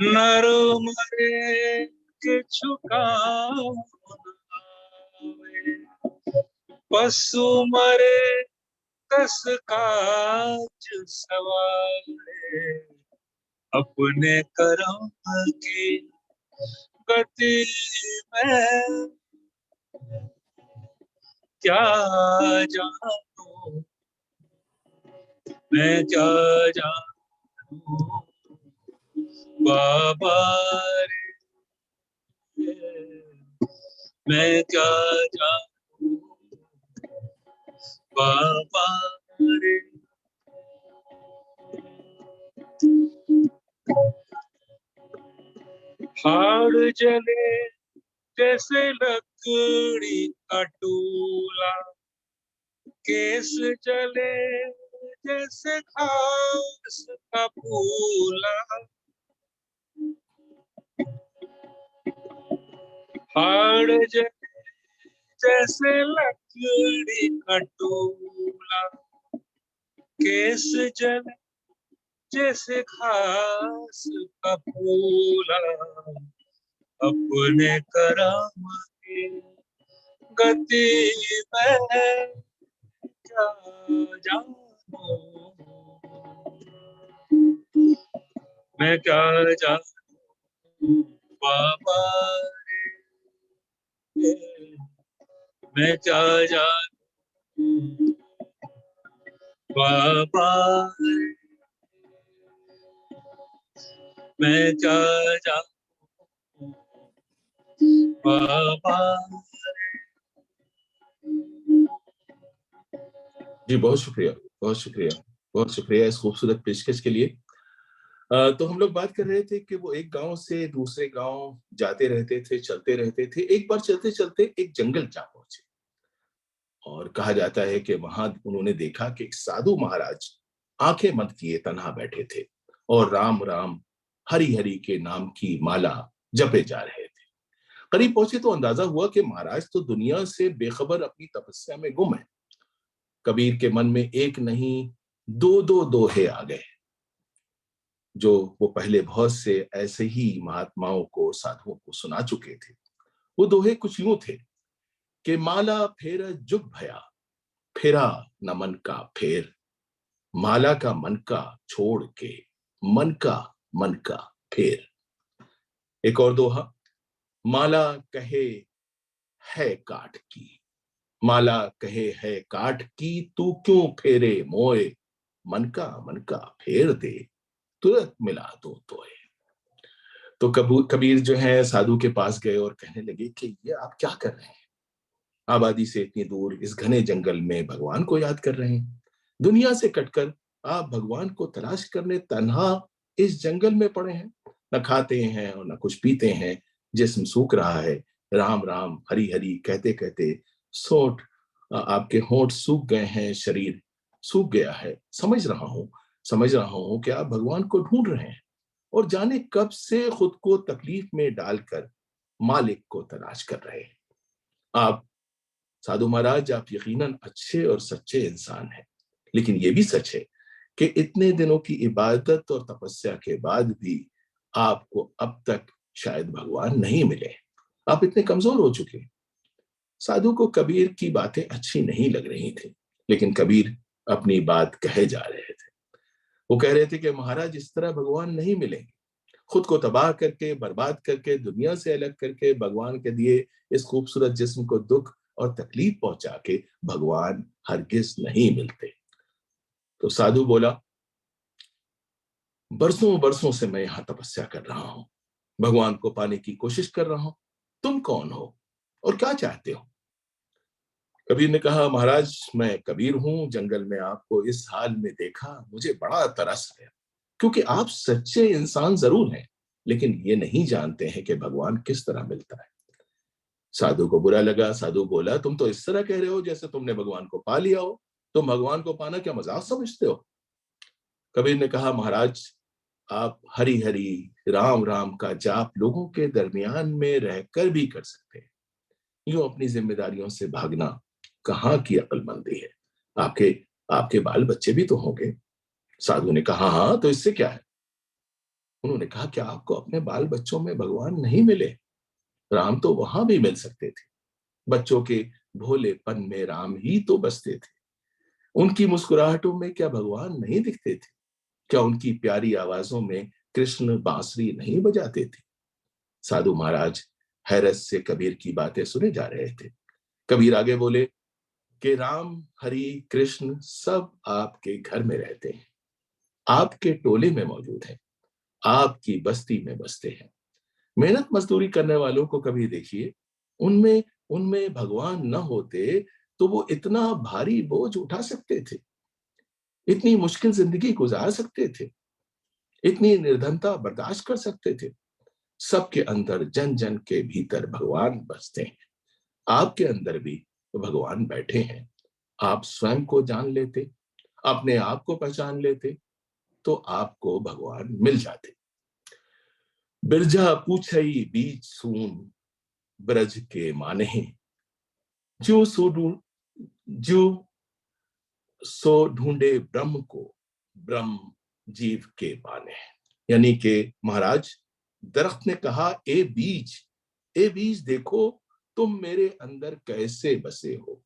नर मरे किछु काम न आवे, पशु मरे तस काज सवारे। अपने कर्म की गति में क्या जानू, मैं क्या जानू बाबा रे, मैं क्या जानू बाबा रे। हाड़ जले जैसे लकड़ी का टूला, केस जले जैसे घास का फूला। हाड़ जले जैसे लकड़ी का टूला, केस जले जैसे घास का फूला। अपने कर्म की गति में क्या जानू, मैं क्या जानू बाबा रे, मैं क्या जानू बाबा रे, मैं क्या जानू बाबा। जी बहुत शुक्रिया, बहुत शुक्रिया, बहुत शुक्रिया इस खूबसूरत पेशकश के लिए। तो हम लोग बात कर रहे थे कि वो एक गांव से दूसरे गांव जाते रहते थे, चलते रहते थे। एक बार चलते चलते एक जंगल जा पहुंचे और कहा जाता है कि वहां उन्होंने देखा कि एक साधु महाराज आंखें बंद किए तन्हा बैठे थे और राम राम हरि हरि के नाम की माला जपे जा रहे थे। करीब पहुंचे तो अंदाजा हुआ कि महाराज तो दुनिया से बेखबर अपनी तपस्या में गुम है। कबीर के मन में एक नहीं दो दो दोहे आ गए जो वो पहले बहुत से ऐसे ही महात्माओं को, साधुओं को सुना चुके थे। वो दोहे कुछ यूं थे कि माला फेर जुग भया, फेरा न मन का फेर, माला का मन का छोड़ के, मन का फेर। एक और दोहा, माला कहे है काट की, माला कहे है काट की, तू क्यों फेरे मोए, मन का फेर दे, तुरंत मिला दो तोए। तो कबीर जो है साधु के पास गए और कहने लगे कि ये आप क्या कर रहे हैं, आबादी से इतनी दूर इस घने जंगल में भगवान को याद कर रहे हैं। दुनिया से कटकर आप भगवान को तलाश करने तन्हा इस जंगल में पड़े हैं, न खाते हैं और न कुछ पीते हैं, जिस्म सूख रहा है, राम राम हरि हरि कहते कहते सोट आपके होंठ सूख गए हैं, शरीर सूख गया है। समझ रहा हूं कि आप भगवान को ढूंढ रहे हैं और जाने कब से खुद को तकलीफ में डालकर मालिक को तलाश कर रहे हैं। आप साधु महाराज, आप यकीनन अच्छे और सच्चे इंसान हैं, लेकिन यह भी सच है कि इतने दिनों की इबादत और तपस्या के बाद भी आपको अब तक शायद भगवान नहीं मिले। आप इतने कमजोर हो चुके हैं। साधु को कबीर की बातें अच्छी नहीं लग रही थी, लेकिन कबीर अपनी बात कहे जा रहे थे। वो कह रहे थे कि महाराज इस तरह भगवान नहीं मिलेंगे। खुद को तबाह करके, बर्बाद करके, दुनिया से अलग करके, भगवान के दिए इस खूबसूरत जिस्म को दुख और तकलीफ पहुंचा के भगवान हरगिज नहीं मिलते। तो साधु बोला, बरसों बरसों से मैं यहां तपस्या कर रहा हूं, भगवान को पाने की कोशिश कर रहा हूं। तुम कौन हो और क्या चाहते हो? कबीर ने कहा, महाराज मैं कबीर हूं, जंगल में आपको इस हाल में देखा, मुझे बड़ा तरस आया, क्योंकि आप सच्चे इंसान जरूर हैं, लेकिन ये नहीं जानते हैं कि भगवान किस तरह मिलता है। साधु को बुरा लगा। साधु बोला, तुम तो इस तरह कह रहे हो जैसे तुमने भगवान को पा लिया हो। तुम भगवान को पाना क्या मजाक समझते हो? कबीर ने कहा, महाराज आप हरि हरि राम राम का जाप लोगों के दरमियान में रहकर भी कर सकते हैं। यूं अपनी जिम्मेदारियों से भागना कहाँ की अक्लमंदी है। आपके आपके बाल बच्चे भी तो होंगे। साधु ने कहा, हाँ, तो इससे क्या है? उन्होंने कहा, क्या आपको अपने बाल बच्चों में भगवान नहीं मिले? राम तो वहां भी मिल सकते थे। बच्चों के भोलेपन में राम ही तो बसते थे। उनकी मुस्कुराहटों में क्या भगवान नहीं दिखते थे? क्या उनकी प्यारी आवाजों में कृष्ण बांसुरी नहीं बजाते थे? साधु महाराज हैरत से कबीर की बातें सुने जा रहे थे। कबीर आगे बोले कि राम हरि कृष्ण सब आपके घर में रहते हैं, आपके टोले में मौजूद हैं, आपकी बस्ती में बसते हैं। मेहनत मजदूरी करने वालों को कभी देखिए, उनमें उनमें भगवान न होते तो वो इतना भारी बोझ उठा सकते थे, इतनी मुश्किल जिंदगी गुजार सकते थे, इतनी निर्धनता बर्दाश्त कर सकते थे। सबके अंदर जन जन के भीतर भगवान बसते हैं। आपके अंदर भी भगवान बैठे हैं। आप स्वयं को जान लेते, अपने आप को पहचान लेते, तो आपको भगवान मिल जाते। बिरजा पूछई बीच सून ब्रज के माने, जो सो ढूंढ जो सो ढूंढे ब्रह्म को, ब्रह्म जीव के पाने। यानी कि महाराज, दरख्त ने कहा, ए बीज देखो तुम मेरे अंदर कैसे बसे हो।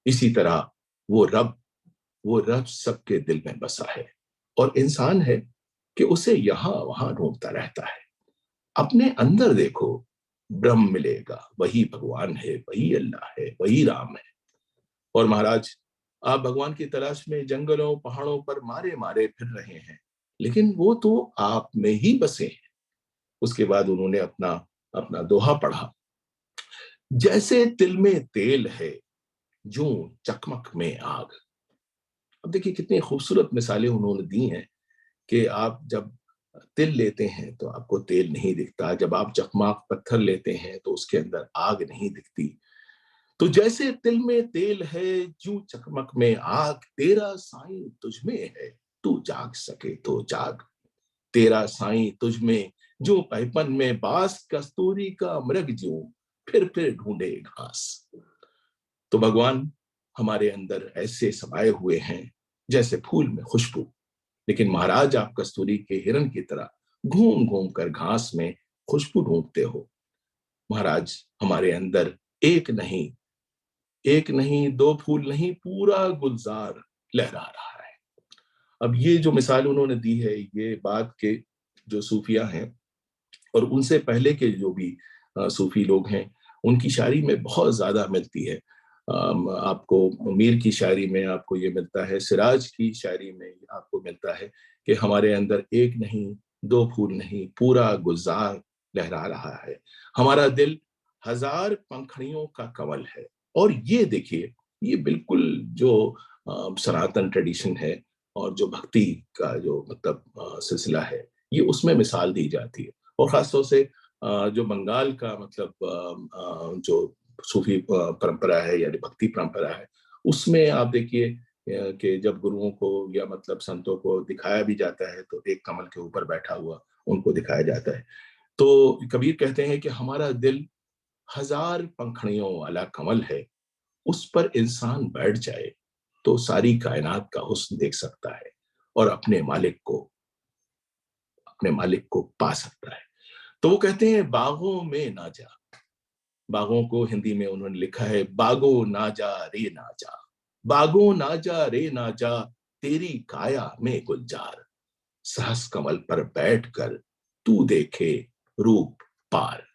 इसी तरह वो रब सबके दिल में बसा है और इंसान है कि उसे यहां वहां ढूंढता रहता है। अपने अंदर देखो, ब्रह्म मिलेगा। वही भगवान है, वही अल्लाह है, वही राम है। और महाराज, आप भगवान की तलाश में जंगलों पहाड़ों पर मारे मारे फिर रहे हैं, लेकिन वो तो आप में ही बसे हैं। उसके बाद उन्होंने अपना अपना दोहा पढ़ा, जैसे तिल में तेल है, जूं चकमक में आग। अब देखिए कितनी खूबसूरत मिसालें उन्होंने दी हैं कि आप जब तिल लेते हैं तो आपको तेल नहीं दिखता, जब आप चकमाक पत्थर लेते हैं तो उसके अंदर आग नहीं दिखती। तो जैसे तिल में तेल है, जूं चकमक में आग, तेरा साईं तुझ में है, तू जाग सके तो जाग। तेरा साईं तुझ में, जो पैपन में बास, कस्तूरी का मृग जो फिर ढूंढे घास। तो भगवान हमारे अंदर ऐसे समाये हुए हैं जैसे फूल में खुशबू। लेकिन महाराज, आप कस्तूरी के हिरन की तरह घूम घूम कर घास में खुशबू ढूंढते हो। महाराज, हमारे अंदर एक नहीं दो फूल नहीं, पूरा गुलजार लहरा रहा है। अब ये जो मिसाल उन्होंने दी है, ये बाद के जो सूफिया हैं और उनसे पहले के जो भी सूफी लोग हैं, उनकी शायरी में बहुत ज्यादा मिलती है। आपको मीर की शायरी में आपको ये मिलता है, सिराज की शायरी में आपको मिलता है कि हमारे अंदर एक नहीं दो फूल नहीं, पूरा गुलजार लहरा रहा है। हमारा दिल हजार पंखड़ियों का कमल है। और ये देखिए, ये बिल्कुल जो सनातन ट्रेडिशन है और जो भक्ति का जो मतलब सिलसिला है, ये उसमें मिसाल दी जाती है। और खासतौर से जो बंगाल का मतलब जो सूफी परंपरा है यानी भक्ति परंपरा है, उसमें आप देखिए कि जब गुरुओं को या मतलब संतों को दिखाया भी जाता है तो एक कमल के ऊपर बैठा हुआ उनको दिखाया जाता है। तो कबीर कहते हैं कि हमारा दिल हजार पंखड़ियों वाला कमल है, उस पर इंसान बैठ जाए तो सारी कायनात का हुस्न देख सकता है और अपने मालिक को पा सकता है। तो वो कहते हैं, बागों में ना जा। बागों को हिंदी में उन्होंने लिखा है, बागो ना जा रे ना जा, बागो ना जा रे ना जा, तेरी काया में गुलजार, सहस कमल पर बैठकर तू देखे रूप पार।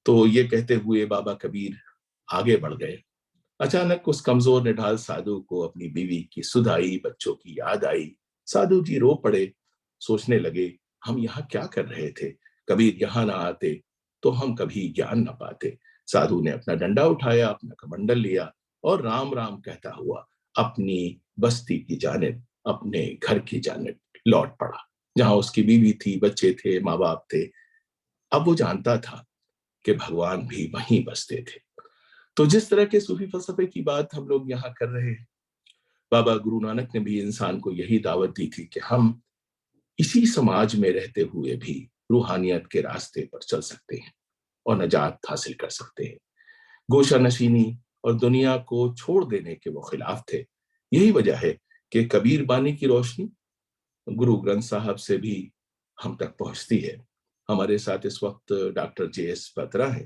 तो ये कहते हुए बाबा कबीर आगे बढ़ गए। अचानक उस कमजोर निढाल साधु को अपनी बीवी की सुध आई, बच्चों की याद आई। साधु जी रो पड़े, सोचने लगे, हम यहाँ क्या कर रहे थे? कबीर यहाँ ना आते तो हम कभी ज्ञान न पाते। साधु ने अपना डंडा उठाया, अपना कमंडल लिया और राम राम कहता हुआ अपनी बस्ती की जानिब, अपने घर की जानिब लौट पड़ा, जहां उसकी बीवी थी, बच्चे थे, माँ बाप थे। अब वो जानता था कि भगवान भी वहीं बसते थे। तो जिस तरह के सूफी फलसफे की बात हम लोग यहाँ कर रहे हैं, बाबा गुरु नानक ने भी इंसान को यही दावत दी थी कि हम इसी समाज में रहते हुए भी रूहानियत के रास्ते पर चल सकते हैं और नजात हासिल कर सकते हैं। गोशा नशीनी और दुनिया को छोड़ देने के वो खिलाफ थे। यही वजह है कि कबीर बानी की रोशनी गुरु ग्रंथ साहब से भी हम तक पहुंचती है। हमारे साथ इस वक्त डॉक्टर JS बत्रा है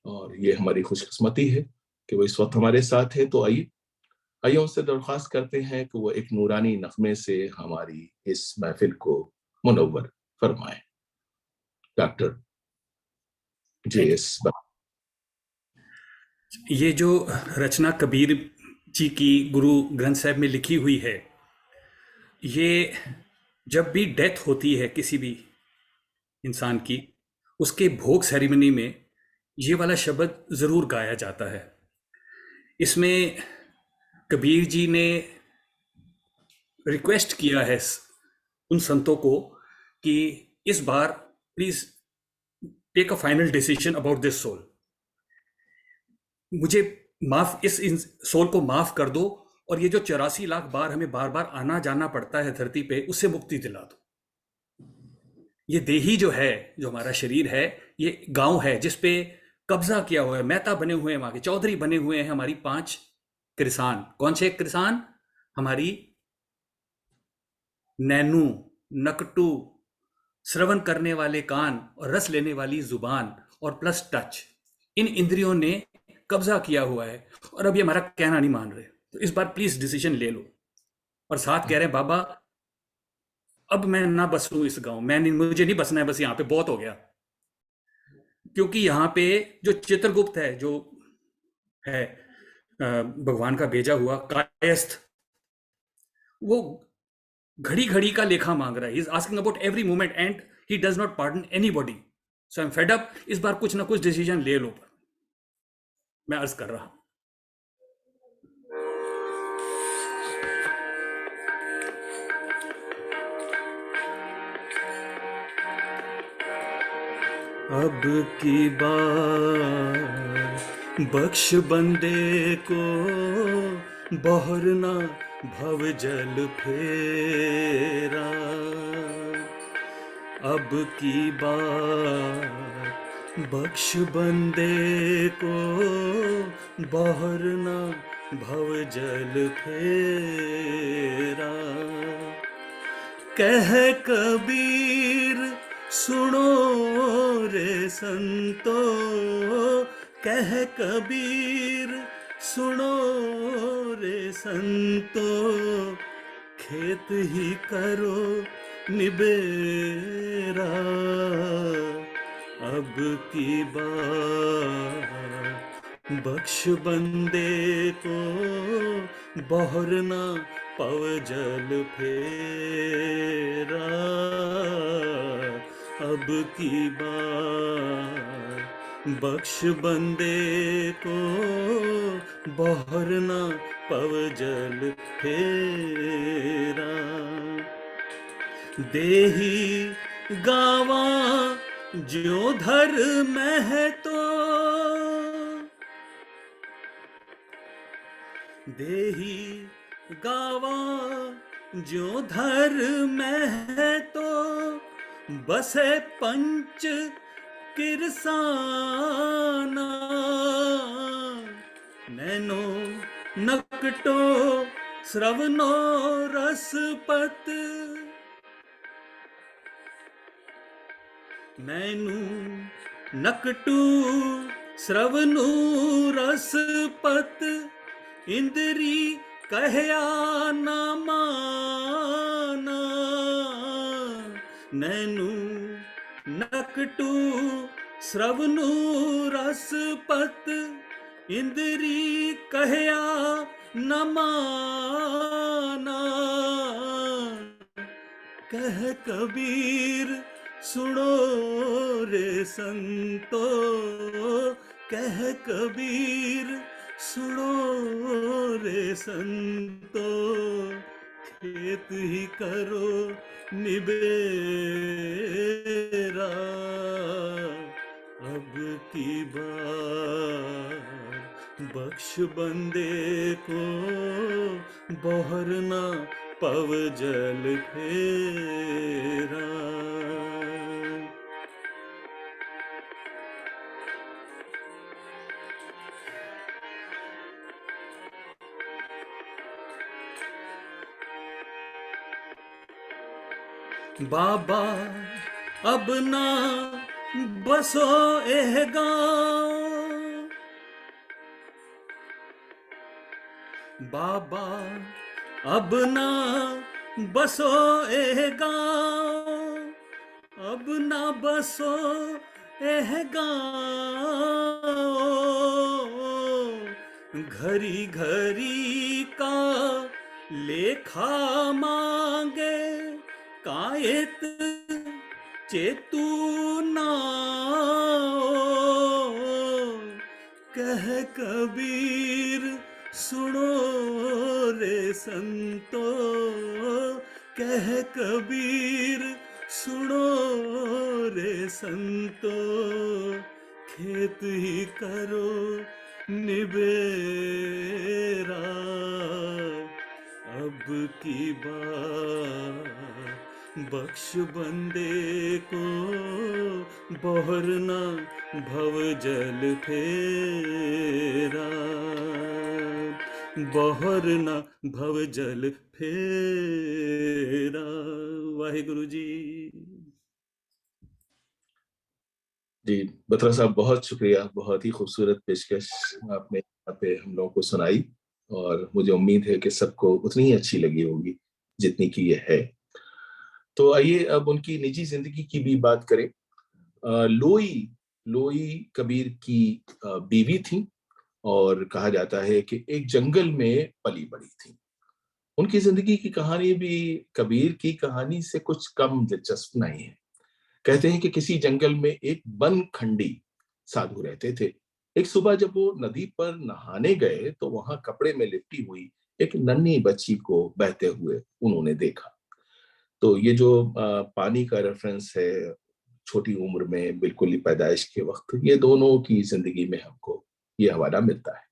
और ये हमारी खुशकिस्मती है कि वो इस वक्त हमारे साथ है। तो आइए उनसे दरख्वास्त करते हैं कि वो एक नूरानी नगमे से हमारी इस महफिल को मुनव्वर फरमाएं। Doctor JS Batra. ये जो रचना कबीर जी की गुरु ग्रंथ साहब में लिखी हुई है, ये जब भी डेथ होती है किसी भी इंसान की, उसके भोग सेरेमनी में ये वाला शब्द ज़रूर गाया जाता है। इसमें कबीर जी ने रिक्वेस्ट किया है उन संतों को कि इस बार please take a final decision about this soul. मुझे इस सोल को माफ कर दो और ये जो 84 लाख बार हमें बार बार आना जाना पड़ता है धरती पे, उससे मुक्ति दिला दो। ये देही जो है, जो हमारा शरीर है, ये गांव है जिस पे कब्जा किया हुआ है। मेहता बने हुए हैं, वहां के चौधरी बने हुए हैं हमारी 5 किसान। कौन से किसान? हमारी नैनू, नकटू, श्रवण करने वाले कान और रस लेने वाली जुबान और प्लस टच, इन इंद्रियों ने कब्जा किया हुआ है और अब ये हमारा कहना नहीं मान रहे। तो इस बार प्लीज डिसीजन ले लो। और साथ कह रहे हैं, बाबा अब मैं ना बसूं इस गांव में, मुझे नहीं बसना है, बस यहाँ पे बहुत हो गया। क्योंकि यहाँ पे जो चित्रगुप्त है, जो है भगवान का भेजा हुआ कायस्थ, वो घड़ी घड़ी का लेखा मांग रहा है। He is asking about every moment and he does not pardon anybody. So I am fed up. इस बार कुछ ना कुछ डिसीजन ले लो, मैं अर्ज कर रहा हूं। अब की बार बख्श बंदे को, बहरना भव जल फेरा। अब की बार बख्श बंदे को, बहरना भव जल फेरा। कह कबीर सुनो रे संतो, कह कबीर सुनो रे संतो, खेत ही करो निबेरा। अब की बार बख्श बंदे को, बहरना पव जल फेरा। अब की बार बख्श बंदे को, बहरना पव जल फेरा। देही गावा ज्यों धर महतो, देही गावा ज्यों धर महतो, बसे पंच किरसाना। नैनो नकटो श्रवणो रसपत, नैनु नकटू श्रवणु रसपत, इंद्री कहया न माना। नैनु नकटू श्रवणु रसपत, इंद्री कहया न माना। कह कबीर सुनो रे संतो, कह कबीर सुनो रे संतो, खेत ही करो निबेरा। अब की बार बख्श बंदे को, बहरना पव जल फेरा। बाबा अब ना बसो एह गाँव, बाबा अब ना बसो एह गाँव, अब ना बसो एह गाँव, घड़ी घड़ी का लेखा मांगे कायत चेतु नाओ, कह कबीर सुनो रे संतो, कह कबीर सुनो रे संतो, खेत ही करो निबेरा, अब की बार बख्श बंदे को, बहरना भव जल फेरा, बहरना भव जल फेरा। वाहिगुरु जी। जी बत्रा साहब, बहुत शुक्रिया, बहुत ही खूबसूरत पेशकश आपने यहाँ पे हम लोगों को सुनाई, और मुझे उम्मीद है कि सबको उतनी ही अच्छी लगी होगी जितनी की ये है। तो आइए अब उनकी निजी जिंदगी की भी बात करें। लोई कबीर की बीवी थी, और कहा जाता है कि एक जंगल में पली बड़ी थी। उनकी जिंदगी की कहानी भी कबीर की कहानी से कुछ कम दिलचस्प नहीं है। कहते हैं कि किसी जंगल में एक बनखंडी साधु रहते थे। एक सुबह जब वो नदी पर नहाने गए तो वहां कपड़े में लिपटी हुई एक नन्ही बच्ची को बहते हुए उन्होंने देखा। तो ये जो पानी का रेफरेंस है, छोटी उम्र में, बिल्कुल ही पैदाइश के वक्त, ये दोनों की जिंदगी में हमको ये हवाला मिलता है।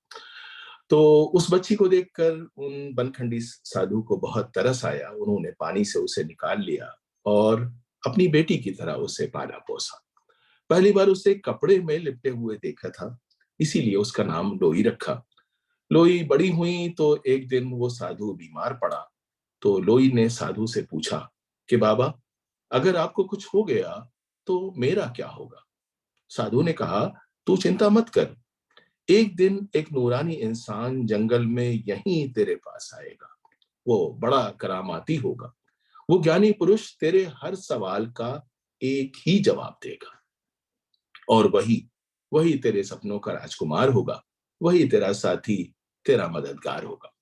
तो उस बच्ची को देखकर उन बनखंडी साधु को बहुत तरस आया। उन्होंने पानी से उसे निकाल लिया और अपनी बेटी की तरह उसे पाला पोसा। पहली बार उसे कपड़े में लिपटे हुए देखा था, इसीलिए उसका नाम लोई रखा। लोई बड़ी हुई तो एक दिन वो साधु बीमार पड़ा। तो लोई ने साधु से पूछा कि बाबा, अगर आपको कुछ हो गया तो मेरा क्या होगा? साधु ने कहा, तू चिंता मत कर, एक दिन एक नूरानी इंसान जंगल में यहीं तेरे पास आएगा। वो बड़ा करामाती होगा। वो ज्ञानी पुरुष तेरे हर सवाल का एक ही जवाब देगा, और वही वही तेरे सपनों का राजकुमार होगा। वही तेरा साथी, तेरा मददगार होगा।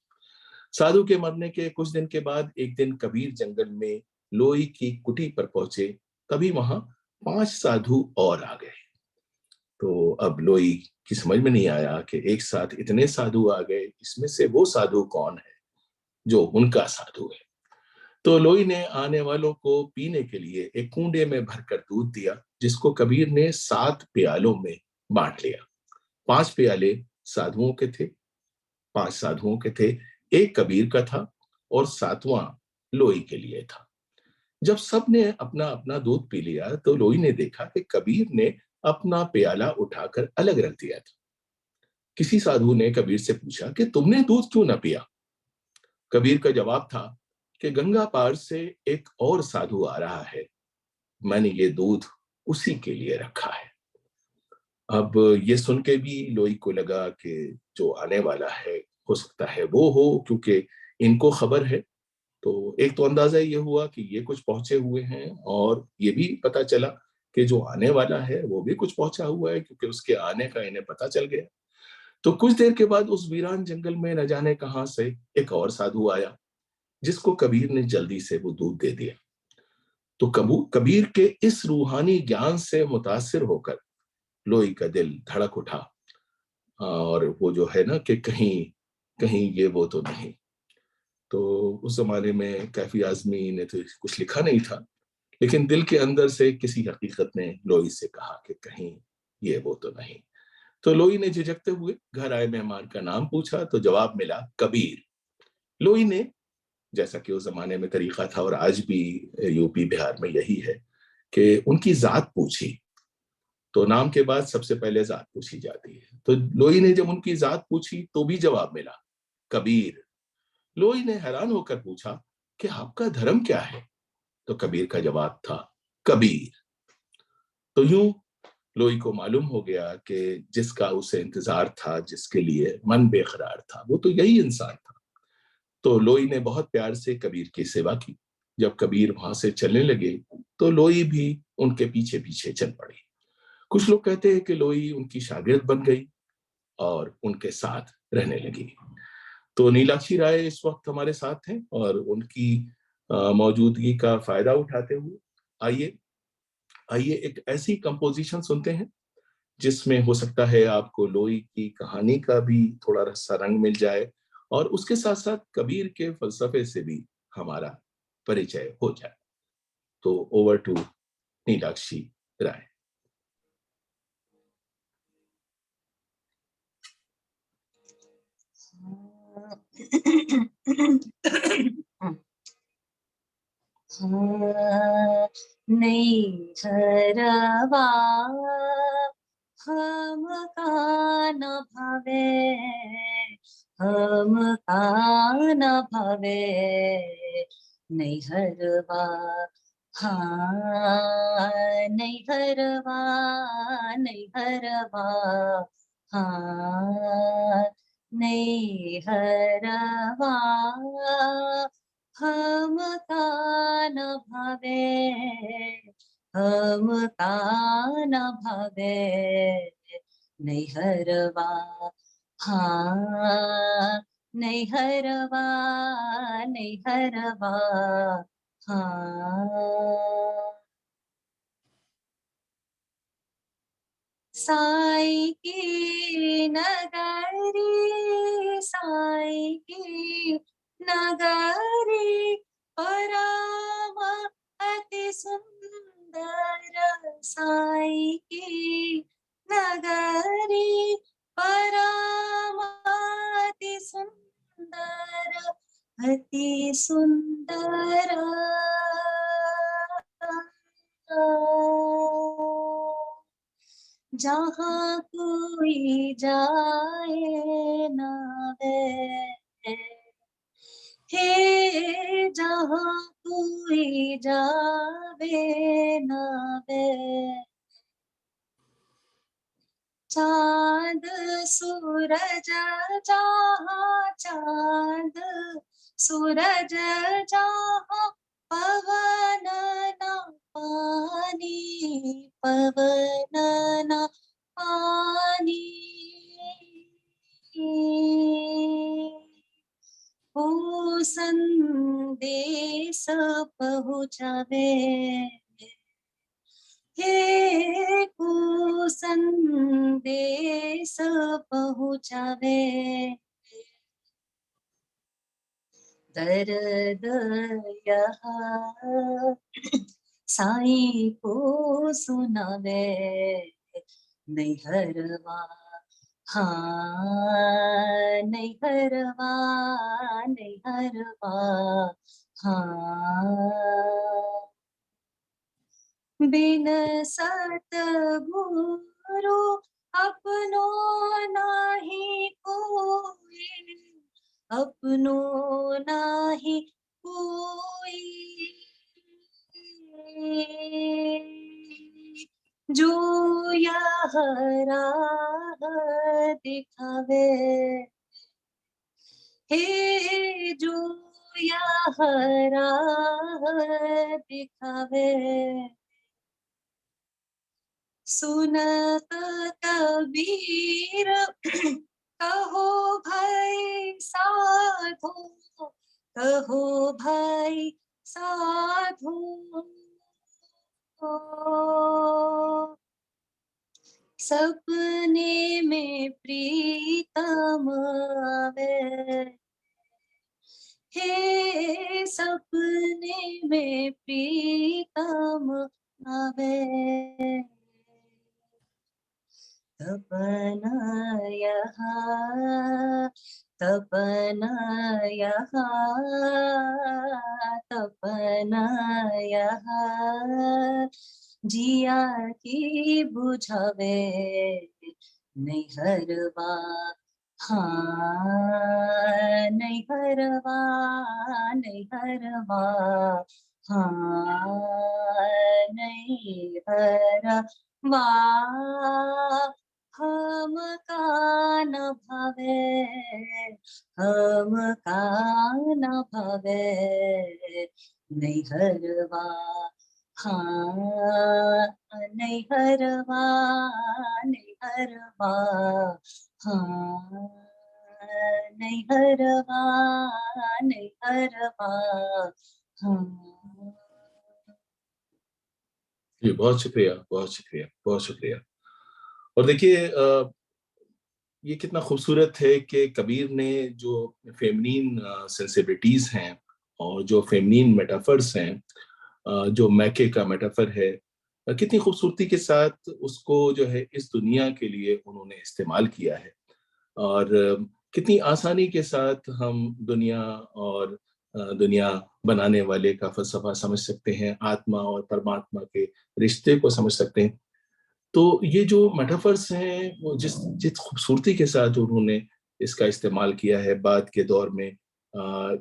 साधु के मरने के कुछ दिन के बाद एक दिन कबीर जंगल में लोई की कुटी पर पहुंचे। तभी वहां 5 साधु और आ गए। तो अब लोई की समझ में नहीं आया कि एक साथ इतने साधु आ गए, इसमें से वो साधु कौन है जो उनका साधु है। तो लोई ने आने वालों को पीने के लिए एक कूंडे में भरकर दूध दिया, जिसको कबीर ने 7 प्यालों में बांट लिया। 5 प्याले साधुओं के थे, 5 साधुओं के थे, एक कबीर का था और 7वां लोई के लिए था। जब सब ने अपना अपना दूध पी लिया तो लोई ने देखा कि कबीर ने अपना प्याला उठाकर अलग रख दिया था। किसी साधु ने कबीर से पूछा कि तुमने दूध क्यों न पिया? कबीर का जवाब था कि गंगा पार से एक और साधु आ रहा है, मैंने ये दूध उसी के लिए रखा है। अब ये सुन के भी लोई को लगा कि जो आने वाला है हो सकता है वो हो, क्योंकि इनको खबर है। तो एक तो अंदाजा ये हुआ कि ये कुछ पहुंचे हुए हैं, और ये भी पता चला कि जो आने वाला है वो भी कुछ पहुंचा हुआ है, क्योंकि उसके आने का इन्हें पता चल गया। तो कुछ देर के बाद उस वीरान जंगल में न जाने कहां से एक और साधु आया, जिसको कबीर ने जल्दी से वो दूध दे दिया। तो कबीर के इस रूहानी ज्ञान से मुतासिर होकर लोई का दिल धड़क उठा, और वो जो है ना कि कहीं कहीं ये वो तो नहीं। तो उस जमाने में कैफी आजमी ने तो कुछ लिखा नहीं था, लेकिन दिल के अंदर से किसी हकीकत ने लोई से कहा कि कहीं ये वो तो नहीं। तो लोई ने झिझकते हुए घर आए मेहमान का नाम पूछा तो जवाब मिला कबीर। लोई ने, जैसा कि उस जमाने में तरीका था और आज भी यूपी बिहार में यही है, कि उनकी जात पूछी। तो नाम के बाद सबसे पहले जात पूछी जाती है। तो लोई ने जब उनकी जात पूछी तो भी जवाब मिला कबीर। लोई ने हैरान होकर पूछा कि आपका धर्म क्या है? तो कबीर का जवाब था कबीर। तो यूं लोई को मालूम हो गया कि जिसका उसे इंतजार था, जिसके लिए मन बेकरार था, वो तो यही इंसान था। तो लोई ने बहुत प्यार से कबीर की सेवा की। जब कबीर वहां से चलने लगे तो लोई भी उनके पीछे पीछे चल पड़ी। कुछ लोग कहते हैं कि लोई उनकी शागिर्द बन गई और उनके साथ रहने लगी। तो नीलाक्षी राय इस वक्त हमारे साथ हैं और उनकी मौजूदगी का फायदा उठाते हुए आइए आइए एक ऐसी कंपोजिशन सुनते हैं जिसमें हो सकता है आपको लोई की कहानी का भी थोड़ा सा रंग मिल जाए और उसके साथ साथ कबीर के फलसफे से भी हमारा परिचय हो जाए। तो ओवर टू नीलाक्षी राय। नहीं हरवा हम का न भावे, हम का न भावे, नहीं हरवा, हाँ नहीं हरवा, नहीं हरवा, हाँ नहीं हरवा, हम का न भावे, हम का न भावे, नहीं हरवा, हाँ नहीं हरवा, नहीं हरवा, हाँ। साई की नगरी, साई की नगरी, परम अति सुंदर, साई की नगरी, परम अति सुंदर, अति सुंदर। जहाँ कोई जाए ना वे, हे जहाँ कोई जावे ना वे, चांद सूरज जहाँ, चांद सूरज जहाँ, पवन ना पानी, पवन ना पानी, वो संदेश पहुँचावे, हे को संदेश पहुँचावे, दर्द यहाँ साईं को सुनावे, नहीं हरवा, हाँ नहीं हरवा, नहीं हरवा, हाँ। बिन सतगुरु अपनो नाही कोई, अपनो नाही कोई, जो यह राह दिखावे, हे जो यह राह दिखावे, सुनत कबीर कहो भाई साधु, कहो भाई साधु, सपने में प्रीतम आवे, हे सपने में प्रीतम आवे, तपन यहाँ, तपन यहाँ, तपन यहाँ, जिया की बुझावे, नहीं हरवा, हाँ नहीं हरवा, नहीं हरवा, हाँ नहीं हरवा हम का न भवे, हम का न भवे नहीं हरवा, हाँ नहीं हरवा, नहीं हरवा, हाँ नहीं हरवा, नहीं हरवा, हाँ। जी, बहुत शुक्रिया, बहुत शुक्रिया, बहुत शुक्रिया। और देखिए ये कितना खूबसूरत है कि कबीर ने जो फेमिनिन सेंसिबिलिटीज हैं और जो फेमिनिन मेटाफर्स हैं, जो मैके का मेटाफर है, कितनी खूबसूरती के साथ उसको जो है इस दुनिया के लिए उन्होंने इस्तेमाल किया है। और कितनी आसानी के साथ हम दुनिया और दुनिया बनाने वाले का फलसफा समझ सकते हैं, आत्मा और परमात्मा के रिश्ते को समझ सकते हैं। तो ये जो मेटाफर्स हैं वो जिस जिस खूबसूरती के साथ उन्होंने इसका इस्तेमाल किया है बाद के दौर में,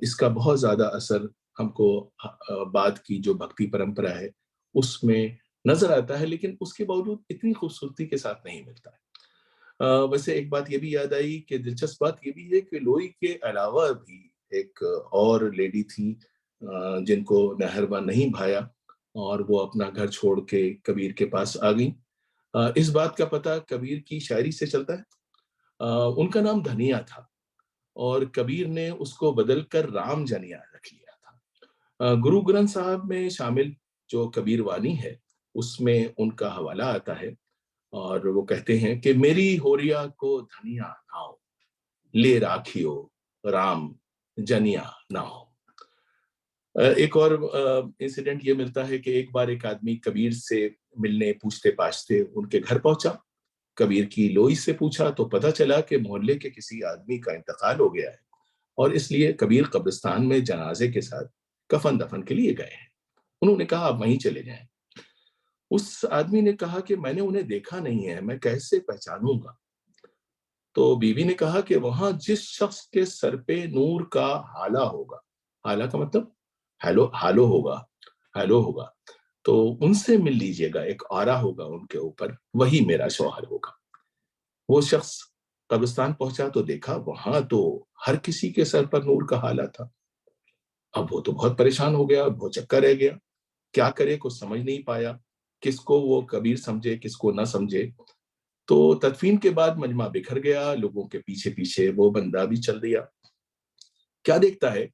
इसका बहुत ज़्यादा असर हमको बाद की जो भक्ति परंपरा है उसमें नजर आता है, लेकिन उसके बावजूद इतनी खूबसूरती के साथ नहीं मिलता है। वैसे एक बात ये भी याद आई कि दिलचस्प बात ये भी है कि लोई के अलावा भी एक और लेडी थी जिनको नहरवा नहीं भाया और वो अपना घर छोड़ के कबीर के पास आ गई। इस बात का पता कबीर की शायरी से चलता है। उनका नाम धनिया था और कबीर ने उसको बदलकर राम जनिया रख लिया था। गुरु ग्रंथ साहब में शामिल जो कबीर वाणी है उसमें उनका हवाला आता है और वो कहते हैं कि मेरी होरिया को धनिया नाओ, ले राखियो राम जनिया नाओ। एक और इंसिडेंट ये मिलता है कि एक बार एक आदमी कबीर से मिलने पूछते पाछते उनके घर पहुंचा। कबीर की लोई से पूछा तो पता चला कि मोहल्ले के किसी आदमी का इंतकाल हो गया है और इसलिए कबीर कब्रिस्तान में जनाजे के साथ कफन दफन के लिए गए हैं। उन्होंने कहा आप वहीं चले जाएं। उस आदमी ने कहा कि मैंने उन्हें देखा नहीं है, मैं कैसे पहचानूंगा? तो बीवी ने कहा कि वहां जिस शख्स के सर पे नूर का हाला होगा, हाला का मतलब हेलो हालो होगा, हेलो होगा, तो उनसे मिल लीजिएगा, एक ऑरा होगा उनके ऊपर, वही मेरा शौहर होगा। वो शख्स कब्रिस्तान पहुंचा तो देखा वहां तो हर किसी के सर पर नूर का हाला था। अब वो तो बहुत परेशान हो गया, बहुत चक्का रह गया, क्या करे कुछ समझ नहीं पाया, किसको वो कबीर समझे किसको ना समझे। तो तदफीन के बाद मजमा बिखर गया, लोगों के पीछे पीछे वो बंदा भी चल दिया। क्या देखता है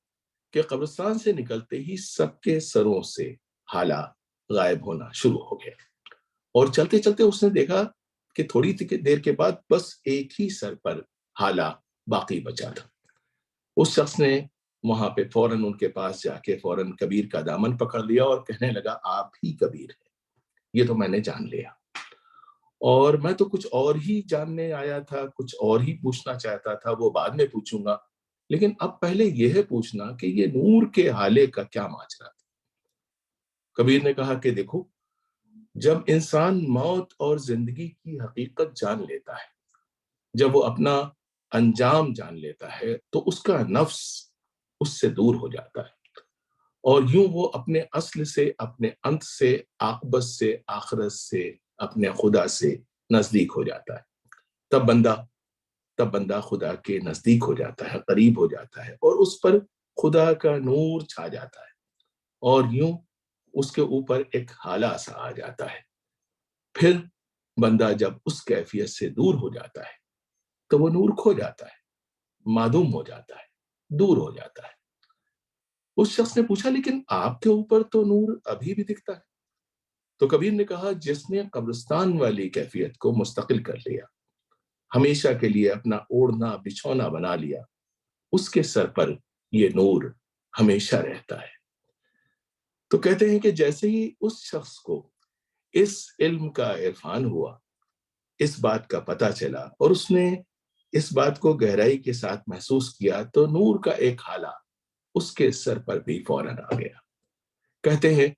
कि कब्रिस्तान से निकलते ही सबके सरों से हाला गायब होना शुरू हो गया और चलते चलते उसने देखा कि थोड़ी देर के बाद बस एक ही सर पर हाला बाकी बचा था। उस शख्स ने वहां पे फौरन उनके पास जाके फौरन कबीर का दामन पकड़ लिया और कहने लगा आप ही कबीर है, ये तो मैंने जान लिया और मैं तो कुछ और ही जानने आया था, कुछ और ही पूछना चाहता था, वो बाद में पूछूंगा, लेकिन अब पहले यह पूछना कि ये नूर के हाले का क्या माजरा था। कबीर ने कहा कि देखो, जब इंसान मौत और जिंदगी की हकीकत जान लेता है, जब वो अपना अंजाम जान लेता है तो उसका नफ्स उससे दूर हो जाता है और यूं वो अपने अस्ल से, अपने अंत से, आकबत से, आखिरत से, अपने खुदा से नजदीक हो जाता है। तब बंदा तब बंदा खुदा के नजदीक हो जाता है, करीब हो जाता है और उस पर खुदा का नूर छा जाता है और यूं उसके ऊपर एक हाला सा आ जाता है। फिर बंदा जब उस कैफियत से दूर हो जाता है तो वो नूर खो जाता है, मादूम हो जाता है, दूर हो जाता है। उस शख्स ने पूछा लेकिन आपके ऊपर तो नूर अभी भी दिखता है। तो कबीर ने कहा जिसने कब्रिस्तान वाली कैफियत को मुस्तकिल कर लिया, हमेशा के लिए अपना ओढ़ना बिछौना बना लिया, उसके सर पर ये नूर हमेशा रहता है। तो कहते हैं कि जैसे ही उस शख्स को इस इल्म का इरफान हुआ, इस बात का पता चला और उसने इस बात को गहराई के साथ महसूस किया तो नूर का एक हाला उसके सर पर भी फौरन आ गया। कहते हैं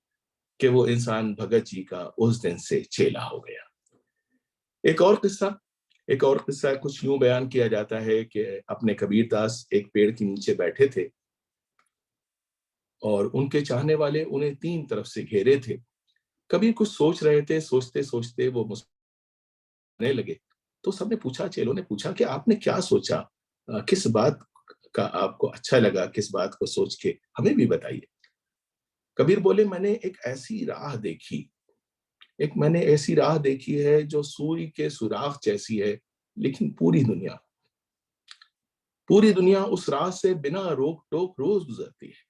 कि वो इंसान भगत जी का उस दिन से चेला हो गया। एक और किस्सा कुछ यूं बयान किया जाता है कि अपने कबीरदास एक पेड़ के नीचे बैठे थे और उनके चाहने वाले उन्हें 3 तरफ से घेरे थे। कबीर कुछ सोच रहे थे, सोचते सोचते वो मुस्कुराने लगे। तो सबने पूछा, चेलों ने पूछा कि आपने क्या सोचा, किस बात का आपको अच्छा लगा, किस बात को सोच के हमें भी बताइए। कबीर बोले, मैंने एक ऐसी राह देखी है जो सूर्य के सुराख जैसी है, लेकिन पूरी दुनिया उस राह से बिना रोक टोक रोज गुजरती है।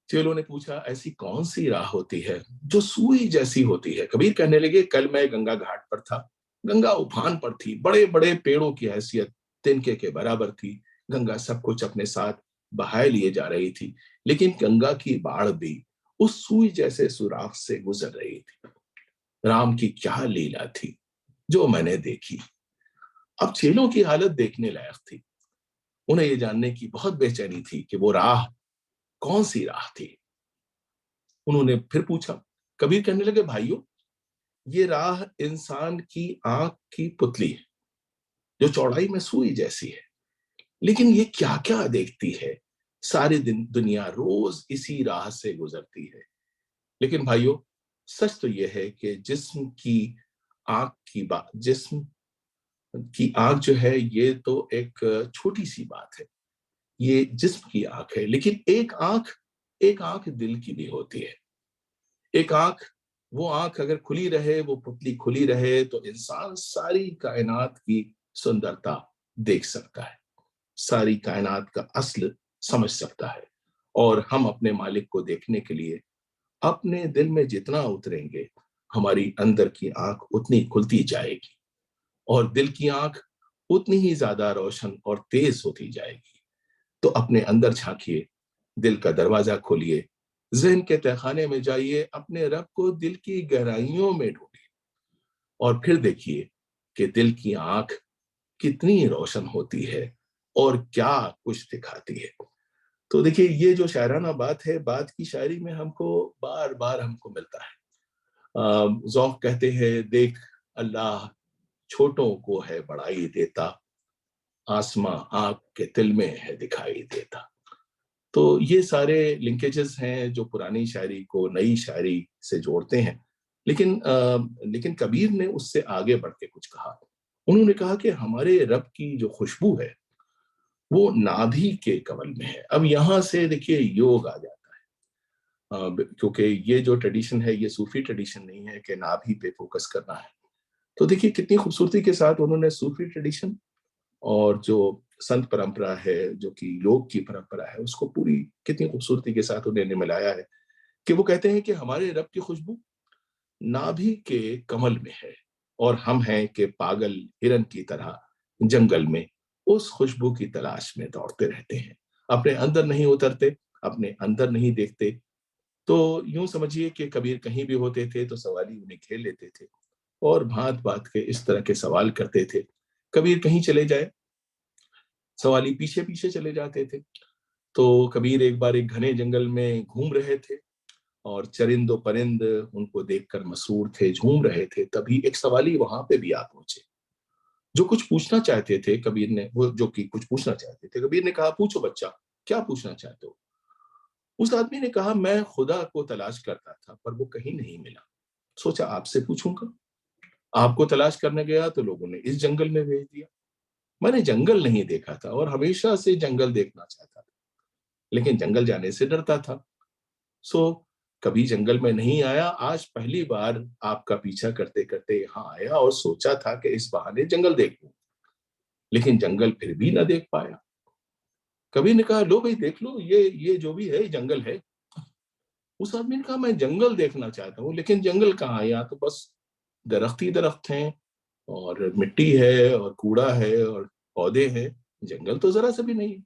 चेलों ने पूछा, ऐसी कौन सी राह होती है जो सुई जैसी होती है। कबीर कहने लगे, कल मैं गंगा घाट पर था। गंगा उफान पर थी, बड़े बड़े पेड़ों की हैसियत तिनके के बराबर थी। गंगा सब कुछ अपने साथ बहाए लिए जा रही थी, लेकिन गंगा की बाढ़ भी उस सुई जैसे सुराख से गुजर रही थी। राम की क्या लीला थी जो मैंने देखी। अब चेलों की हालत देखने लायक थी। उन्हें ये जानने की बहुत बेचैनी थी कि वो राह कौन सी राह थी। उन्होंने फिर पूछा। कबीर कहने लगे, भाइयों, ये राह इंसान की आंख की पुतली है, जो चौड़ाई में सुई जैसी है, लेकिन ये क्या क्या देखती है। सारी दुनिया रोज इसी राह से गुजरती है। लेकिन भाइयों, सच तो यह है कि जिस्म की आंख जो है, ये तो एक छोटी सी बात है। ये जिस्म की आंख है, लेकिन एक आंख दिल की भी होती है। एक आंख, वो आंख अगर खुली रहे, वो पुतली खुली रहे, तो इंसान सारी कायनात की सुंदरता देख सकता है, सारी कायनात का असल समझ सकता है। और हम अपने मालिक को देखने के लिए अपने दिल में जितना उतरेंगे, हमारी अंदर की आंख उतनी खुलती जाएगी और दिल की आंख उतनी ही ज्यादा रोशन और तेज होती जाएगी। तो अपने अंदर झांकिए, दिल का दरवाजा खोलिए, ज़हन के तहखाने में जाइए, अपने रब को दिल की गहराइयों में ढूंढिए और फिर देखिए कि दिल की आंख कितनी रोशन होती है और क्या कुछ दिखाती है। तो देखिए, ये जो शायराना बात है, बात की शायरी में हमको बार बार हमको मिलता है। ज़ौक़ कहते हैं, देख अल्लाह छोटों को है बड़ाई देता, आसमां आंख के दिल में है दिखाई देता। तो ये सारे लिंकेजेस हैं जो पुरानी शायरी को नई शायरी से जोड़ते हैं। लेकिन कबीर ने उससे आगे बढ़ के कुछ कहा। उन्होंने कहा कि हमारे रब की जो खुशबू है, वो नाभि के कमल में है। अब यहां से देखिए योग आ जाता है, क्योंकि ये जो ट्रेडिशन है, ये सूफी ट्रेडिशन नहीं है कि नाभि पे फोकस करना है। तो देखिए कितनी खूबसूरती के साथ उन्होंने सूफी ट्रेडिशन और जो संत परंपरा है, जो कि योग की परंपरा है, उसको पूरी कितनी खूबसूरती के साथ उन्होंने मिलाया है कि वो कहते हैं कि हमारे रब की खुशबू नाभि के कमल में है और हम हैं कि पागल हिरन की तरह जंगल में उस खुशबू की तलाश में दौड़ते रहते हैं, अपने अंदर नहीं उतरते, अपने अंदर नहीं देखते। तो यूं समझिए कि कबीर कहीं भी होते थे तो सवाली उन्हें घेर लेते थे और भांत भांत के इस तरह के सवाल करते थे। कबीर कहीं चले जाए, सवाली पीछे पीछे चले जाते थे। तो कबीर एक बार एक घने जंगल में घूम रहे थे और चरिंदो परिंद उनको देखकर मसरूर थे, झूम रहे थे। तभी एक सवाली वहां पे भी आ पहुंचे, जो कुछ पूछना चाहते थे। कबीर ने कुछ पूछना चाहते थे। कबीर ने कहा, पूछो बच्चा, क्या पूछना चाहते हो। उस आदमी ने कहा, मैं खुदा को तलाश करता था पर वो कहीं नहीं मिला, सोचा आपसे पूछूंगा। आपको तलाश करने गया तो लोगों ने इस जंगल में भेज दिया। मैंने जंगल नहीं देखा था और हमेशा से जंगल देखना चाहता था, लेकिन जंगल जाने से डरता था। सो कभी जंगल में नहीं आया। आज पहली बार आपका पीछा करते करते यहाँ आया और सोचा था कि इस बहाने जंगल देख लूं, लेकिन जंगल फिर भी ना देख पाया। कबीर ने कहा, लो भाई देख लो, ये जो भी है जंगल है। उस आदमी ने कहा, मैं जंगल देखना चाहता हूँ, लेकिन जंगल कहाँ, यहाँ तो बस दरख्त ही दरख्त हैं और मिट्टी है और कूड़ा है और पौधे हैं, जंगल तो जरा सा भी नहीं।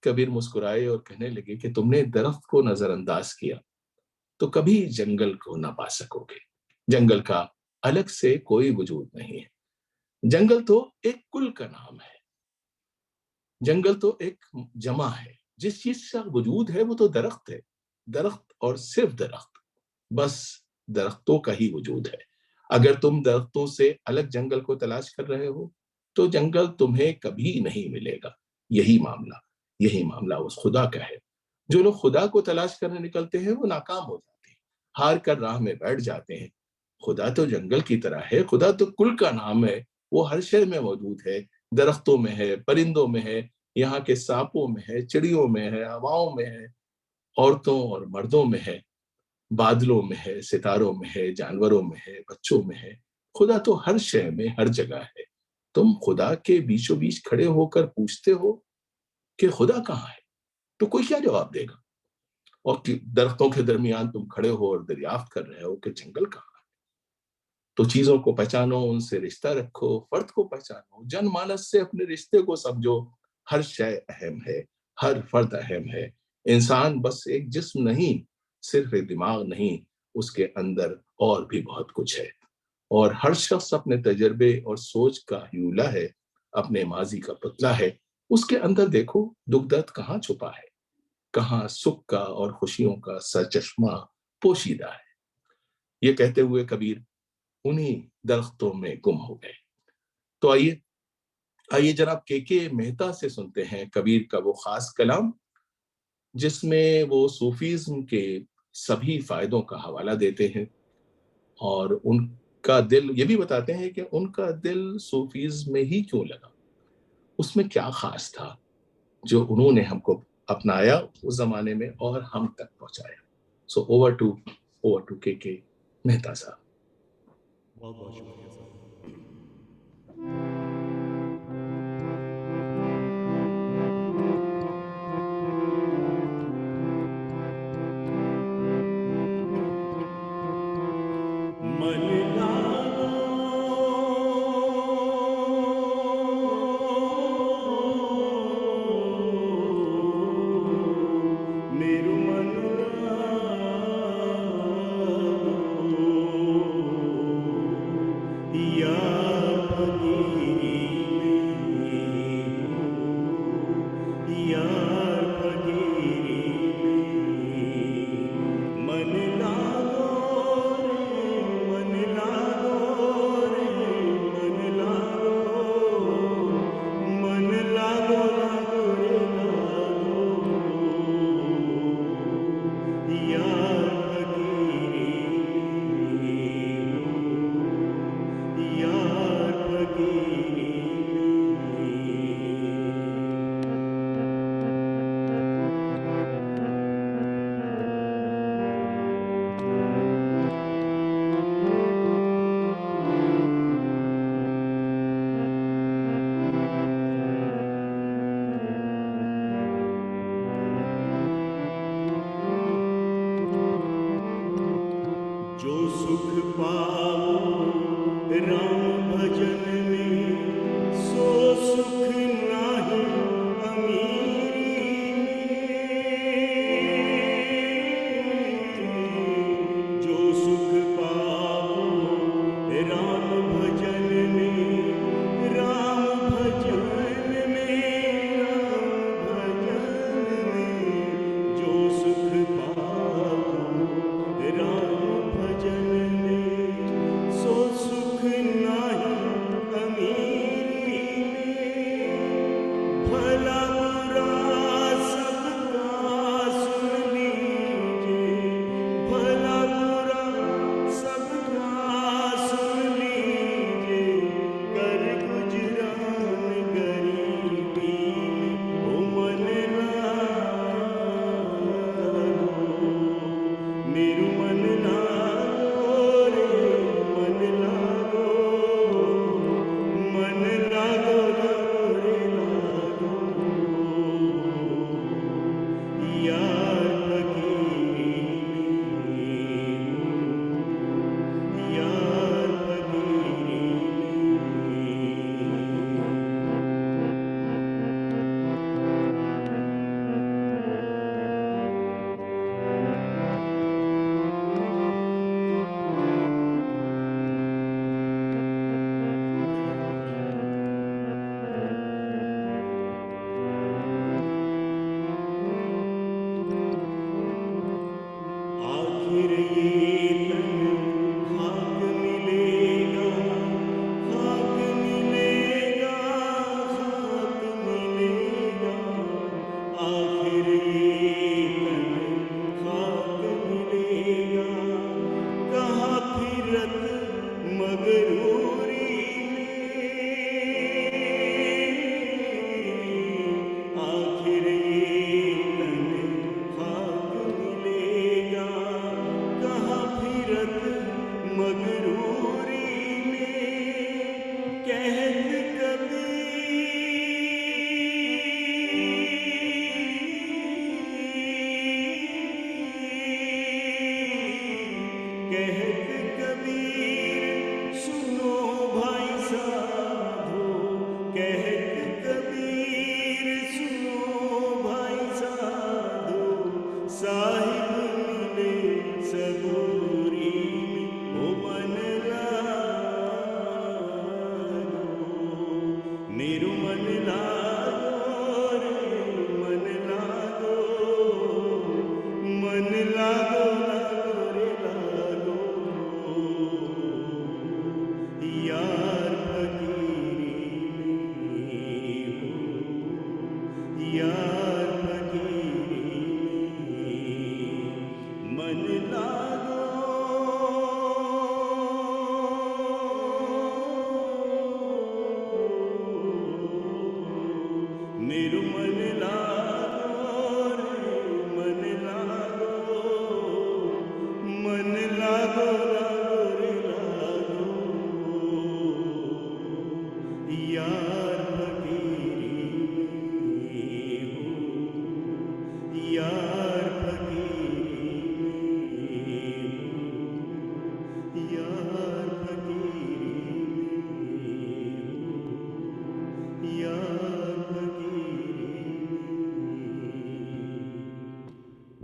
कबीर मुस्कुराए और कहने लगे कि तुमने दरख्त को नजरअंदाज किया तो कभी जंगल को ना पा सकोगे। जंगल का अलग से कोई वजूद नहीं है। जंगल तो एक कुल का नाम है, जंगल तो एक जमा है। जिस चीज का वजूद है वो तो दरख्त है, दरख्त और सिर्फ दरख्त, बस दरख्तों का ही वजूद है। अगर तुम दरख्तों से अलग जंगल को तलाश कर रहे हो तो जंगल तुम्हें कभी नहीं मिलेगा। यही मामला यही मामला उस खुदा का है। जो लोग खुदा को तलाश करने निकलते हैं वो नाकाम हो जाते हैं, हार कर राह में बैठ जाते हैं। खुदा तो जंगल की तरह है, खुदा तो कुल का नाम है, वो हर शय में मौजूद है, दरख्तों में है, परिंदों में है, यहाँ के सांपों में है, चिड़ियों में है, हवाओं में है, औरतों और मर्दों में है, बादलों में है, सितारों में है, जानवरों में है, बच्चों में है। खुदा तो हर शय में, हर जगह है। तुम खुदा के बीचों बीच खड़े होकर पूछते हो कि खुदा कहाँ है, तो कोई क्या जवाब देगा? और दरख्तों के दरमियान तुम खड़े हो और दरियाफ्त कर रहे हो कि जंगल कहाँ है। तो चीजों को पहचानो, उनसे रिश्ता रखो, फर्द को पहचानो, जनमानस से अपने रिश्ते को समझो। हर शय अहम है, हर फर्द अहम है। इंसान बस एक जिस्म नहीं, सिर्फ एक दिमाग नहीं, उसके अंदर और भी बहुत कुछ है। और हर शख्स अपने तजर्बे और सोच का ह्यूला है, अपने माजी का पुतला है। उसके अंदर देखो दुख दर्द कहाँ छुपा है, कहाँ सुख का और खुशियों का सरचश्मा पोशीदा है। ये कहते हुए कबीर उन्हीं दरख्तों में गुम हो गए। तो आइए जनाब के मेहता से सुनते हैं कबीर का वो खास कलाम, जिसमें वो सूफीज्म के सभी फायदों का हवाला देते हैं और उनका दिल ये भी बताते हैं कि उनका दिल सूफीज्म में ही क्यों लगा, उसमें क्या खास था जो उन्होंने हमको अपनाया उस जमाने में और हम तक पहुंचाया। सो ओवर टू के मेहता साहब। बहुत बहुत शुक्रिया सर।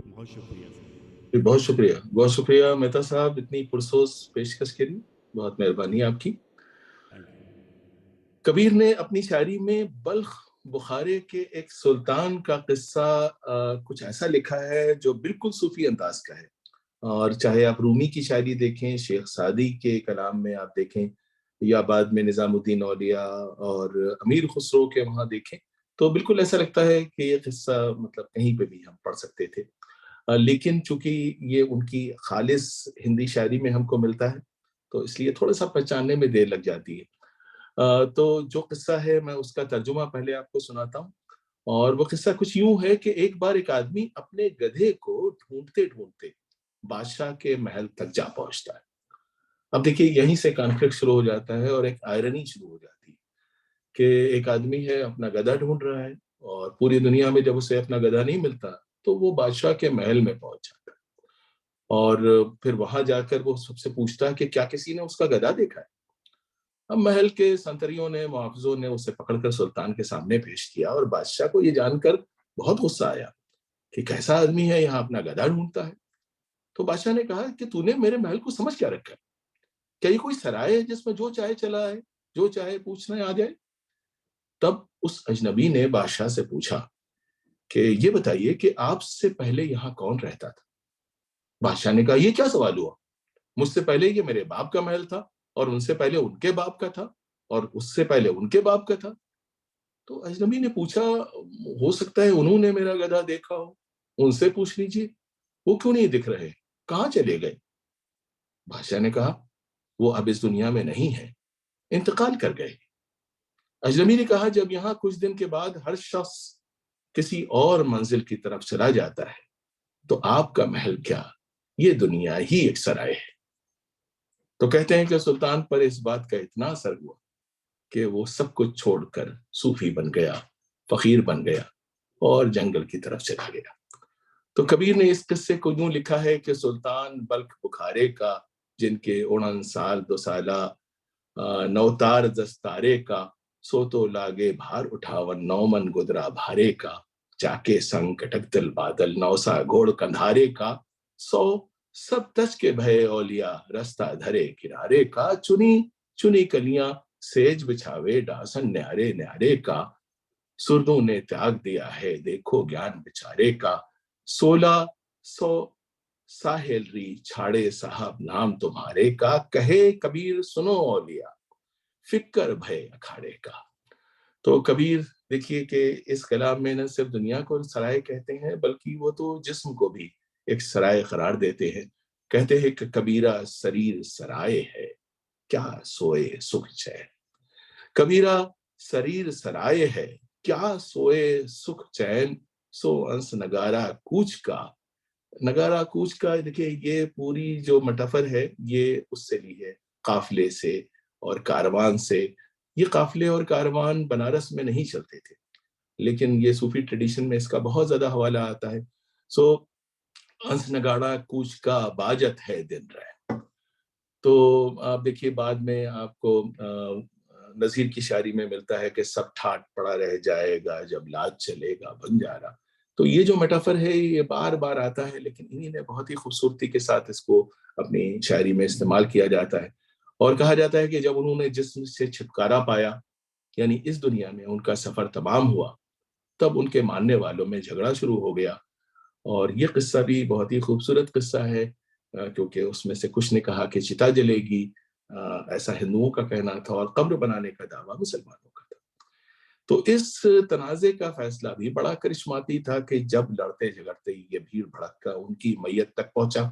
बहुत शुक्रिया सर। बहुत शुक्रिया, बहुत शुक्रिया मेहता साहब, इतनी पुरसोस पेशकश के लिए बहुत मेहरबानी आपकी। Thank you. कबीर ने अपनी शायरी में बल्ख बुखारे के एक सुल्तान का किस्सा कुछ ऐसा लिखा है जो बिल्कुल सूफी अंदाज का है। और चाहे आप रूमी की शायरी देखें, शेख सादी के कलाम में आप देखें, या बाद में निजामुद्दीन औलिया और अमीर खुसरो के वहां देखें, तो बिल्कुल ऐसा लगता है कि ये किस्सा मतलब कहीं पे भी हम पढ़ सकते थे। लेकिन चूंकि ये उनकी खालिस हिंदी शायरी में हमको मिलता है, तो इसलिए थोड़ा सा पहचानने में देर लग जाती है। तो जो किस्सा है मैं उसका तर्जुमा पहले आपको सुनाता हूँ। और वो किस्सा कुछ यूं है कि एक बार एक आदमी अपने गधे को ढूंढते ढूंढते बादशाह के महल तक जा पहुंचता है। अब देखिए यहीं से कॉन्फ्लिक्ट शुरू हो जाता है और एक आयरनी शुरू हो जाती है कि एक आदमी है, अपना गधा ढूंढ रहा है, और पूरी दुनिया में जब उसे अपना गधा नहीं मिलता तो वो बादशाह के महल में पहुंच जाता है। और फिर वहां जाकर वो सबसे पूछता है कि क्या किसी ने उसका गधा देखा है। अब महल के संतरियों ने, मुहाफिजों ने उसे पकड़कर सुल्तान के सामने पेश किया, और बादशाह को ये जानकर बहुत गुस्सा आया कि कैसा आदमी है, यहाँ अपना गधा ढूंढता है। तो बादशाह ने कहा कि तूने मेरे महल को समझ क्या रखा है? क्या ये कोई सराय है जिसमें जो चाहे चला है, जो चाहे पूछने आ जाए? तब उस अजनबी ने बादशाह से पूछा कि ये बताइए कि आपसे पहले यहाँ कौन रहता था? बादशाह ने कहा, ये क्या सवाल हुआ? मुझसे पहले ये मेरे बाप का महल था, और उनसे पहले उनके बाप का था, और उससे पहले उनके बाप का था। तो अजनबी ने पूछा, हो सकता है उन्होंने मेरा गधा देखा हो, उनसे पूछ लीजिए, वो क्यों नहीं दिख रहे, कहाँ चले गए? बादशाह ने कहा, वो अब इस दुनिया में नहीं है, इंतकाल कर गए। अजनबी ने कहा, जब यहाँ कुछ दिन के बाद हर शख्स किसी और मंजिल की तरफ चला जाता है, तो आपका महल क्या, ये दुनिया ही एक सराय है। तो कहते हैं कि सुल्तान पर इस बात का इतना असर हुआ कि वो सब कुछ छोड़कर सूफी बन गया, फकीर बन गया, और जंगल की तरफ चला गया। तो कबीर ने इस किस्से को यूं लिखा है कि सुल्तान बल्ख बुखारे का, जिनके 69 साल 2 साला नौतार दस्तारे का, सो तो लागे भार उठावन 9 मन गुदरा भारे का, जाके संग कटक दिल बादल 9 सा घोड़ कंधारे का, 100 सब तज के भय औलिया रास्ता धरे किनारे का, चुनी चुनी कलियां सेज बिछावे डासन न्यारे न्यारे का, सुरदों ने त्याग दिया है देखो ज्ञान बिचारे का, 1600 साहेलरी छाड़े साहब नाम तुम्हारे का, कहे कबीर सुनो औलिया फिक्र भय अखाड़े का। तो कबीर देखिए कि इस कलाम में न सिर्फ दुनिया को सराय कहते हैं, बल्कि वो तो जिस्म को भी एक सराय करार देते हैं। कहते हैं कि कबीरा शरीर सराय है, क्या सोए सुख चैन। कबीरा शरीर सराय है, क्या सोए सुख चैन, सो अंश नगारा कूच का। नगारा कूच का, देखिए ये पूरी जो मेटाफर है ये उससे ली है, काफिले से और कारवान से। ये काफिले और कारवान बनारस में नहीं चलते थे, लेकिन ये सूफी ट्रेडिशन में इसका बहुत ज्यादा हवाला आता है। सो अंश नगाड़ा कूच का बाजत है दिन रह। तो आप देखिए बाद में आपको नजीर की शायरी में मिलता है कि सब ठाट पड़ा रह जाएगा जब लाज चलेगा बंजारा। तो ये जो मेटाफर है ये बार बार आता है, लेकिन इन्हीं ने बहुत ही खूबसूरती के साथ इसको अपनी शायरी में इस्तेमाल किया जाता है। और कहा जाता है कि जब उन्होंने जिस्म से छुटकारा पाया, यानी इस दुनिया में उनका सफर तमाम हुआ, तब उनके मानने वालों में झगड़ा शुरू हो गया। और ये किस्सा भी बहुत ही खूबसूरत किस्सा है, क्योंकि उसमें से कुछ ने कहा कि चिता जलेगी, ऐसा हिंदुओं का कहना था, और कब्र बनाने का दावा मुसलमानों का था। तो इस तनाजे का फैसला भी बड़ा करिश्माती था कि जब लड़ते झगड़ते ये भीड़ भड़क कर उनकी मैयत तक पहुंचा,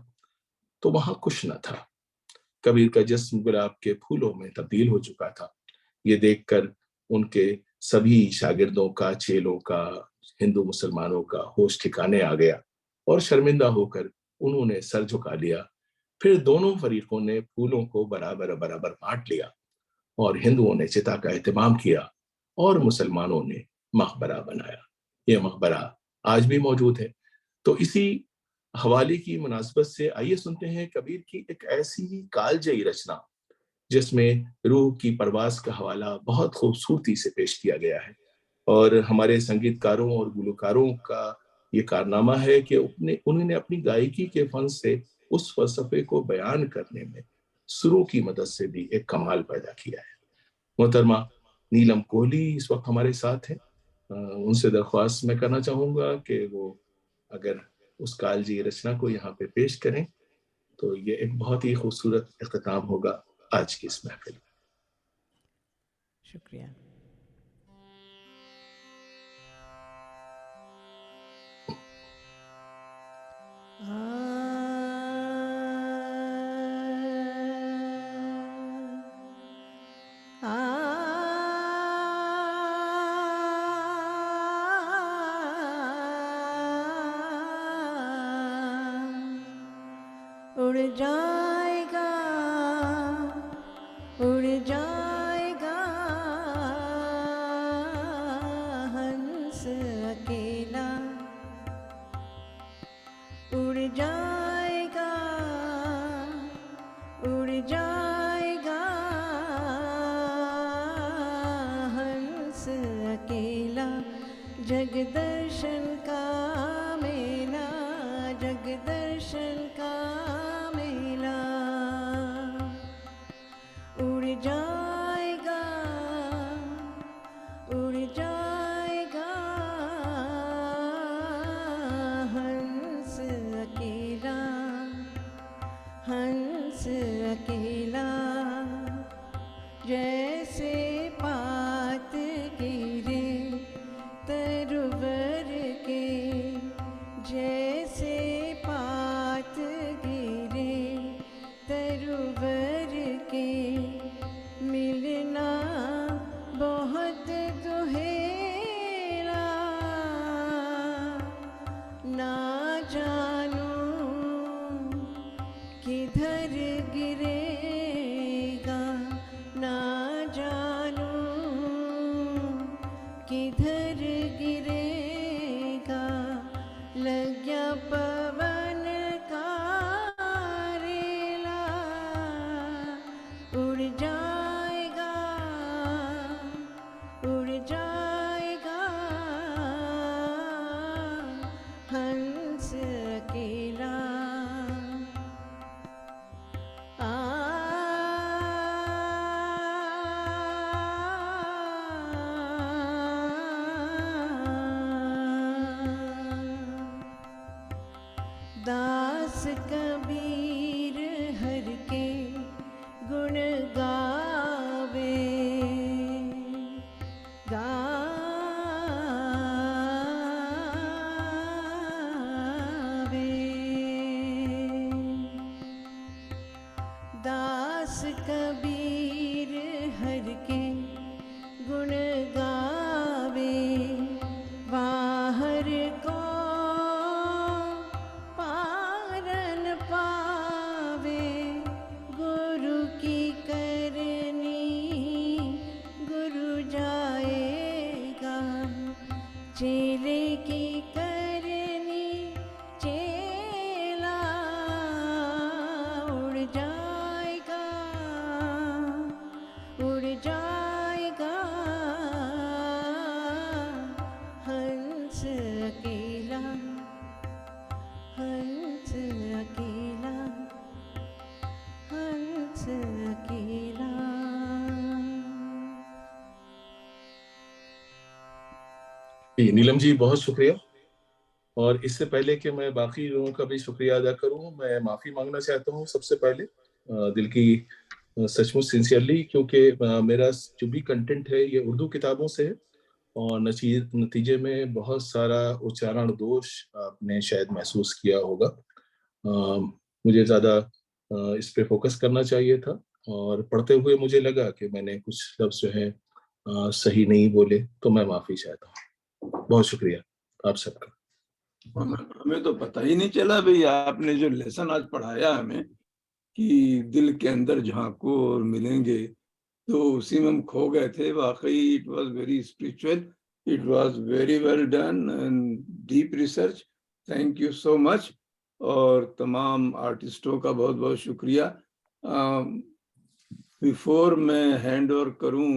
तो वहां कुछ न था। कबीर का जिस्म गुलाब के फूलों में तब्दील हो चुका था। ये देखकर उनके सभी शागिर्दों का, चेलों का, हिंदू मुसलमानों का होश ठिकाने आ गया और शर्मिंदा होकर उन्होंने सर झुका लिया। फिर दोनों फरीकों ने फूलों को बराबर बराबर बांट लिया और हिंदुओं ने चिता का एहतमाम किया और मुसलमानों ने मकबरा बनाया। यह मकबरा आज भी मौजूद है। तो इसी हवाले की मुनासबत से आइए सुनते हैं कबीर की एक ऐसी कालजयी रचना जिसमें रूह की परवास का हवाला बहुत खूबसूरती से पेश किया गया है। और हमारे संगीतकारों और गुलकारों का ये कारनामा है कि उन्होंने अपनी गायकी के फन से उस फलसफे को बयान करने में सुरों की मदद से भी एक कमाल पैदा किया है। मोहतरमा नीलम कोहली इस वक्त हमारे साथ हैं। उनसे दरख्वास्त मैं करना चाहूंगा कि वो अगर उस कालजी रचना को यहाँ पे पेश करें तो ये एक बहुत ही खूबसूरत इख्तिताम होगा आज की इस महफिल। शुक्रिया। उड़ जाएगा, उड़ जाएगा हंस अकेला, उड़ जाएगा, उड़ जाएगा हंस अकेला। जग दर्शन का मेला, जग दर्शन का मेला। उड़ जाएगा, उड़ जाएगा हंस अकेला, हंस अकेला। जैसे पात गिरे तरुवर के, जैसे पात गिरे तरुवर के। मिलना बहुत दुहेरा, ना जानूं किधर गिरेगा, ना जानूं किधर गिरेगा। लग गया पवन का रेला, उड़ जाएगा, उड़ जाएगा हंस अकेला। दास कबीर हर के गुण गावे, गावे। दास कबीर हर के गुण गावे। बाहर को पारन पावे, गुरु की करनी गुरु जाएगा। चेले की करनी चेला, उड़ जाएगा, उड़ जाएगा हंस अकेला, हंस अकेला, हंस अकेला। नीलम जी बहुत शुक्रिया। और इससे पहले कि मैं बाकी लोगों का भी शुक्रिया अदा करूं, मैं माफी मांगना चाहता हूं सबसे पहले दिल की सचमुच सिंसियरली, क्योंकि मेरा जो भी कंटेंट है ये उर्दू किताबों से है और नतीजे में बहुत सारा उच्चारण दोष आपने शायद महसूस किया होगा। मुझे ज़्यादा इस पे फोकस करना चाहिए था, और पढ़ते हुए मुझे लगा कि मैंने कुछ लफ्ज़ जो है सही नहीं बोले, तो मैं माफ़ी चाहता हूँ। बहुत शुक्रिया आप सबका। हमें तो पता ही नहीं चला भाई, आपने जो लेसन आज पढ़ाया हमें कि दिल के अंदर झांको और मिलेंगे, तो उसी में हम खो गए थे। वाकई it was very spiritual, it was very well done and deep research. Thank you so much. और तमाम आर्टिस्टों का बहुत बहुत शुक्रिया। बिफोर मैं हैंड ओवर करूं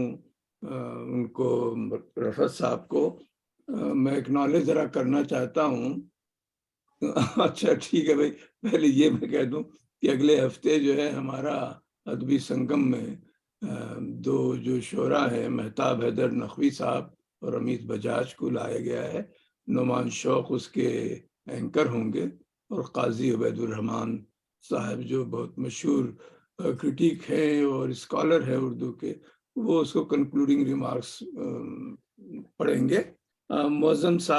उनको, रफत साहब को, मैं एक्नॉलेज जरा करना चाहता हूं। अच्छा ठीक है भाई, पहले ये मैं कह दूं कि अगले हफ्ते जो है हमारा अदबी संगम में दो जो शोरा है, मेहताब हैदर नकवी साहब और अमीत बजाज को लाया गया है। नुमान शौक उसके एंकर होंगे, और काजी उबैदुर रहमान साहब जो बहुत मशहूर क्रिटिक हैं और स्कॉलर है उर्दू के, वो उसको कंक्लूडिंग रिमार्क्स पढ़ेंगे। मुअज्जम साहब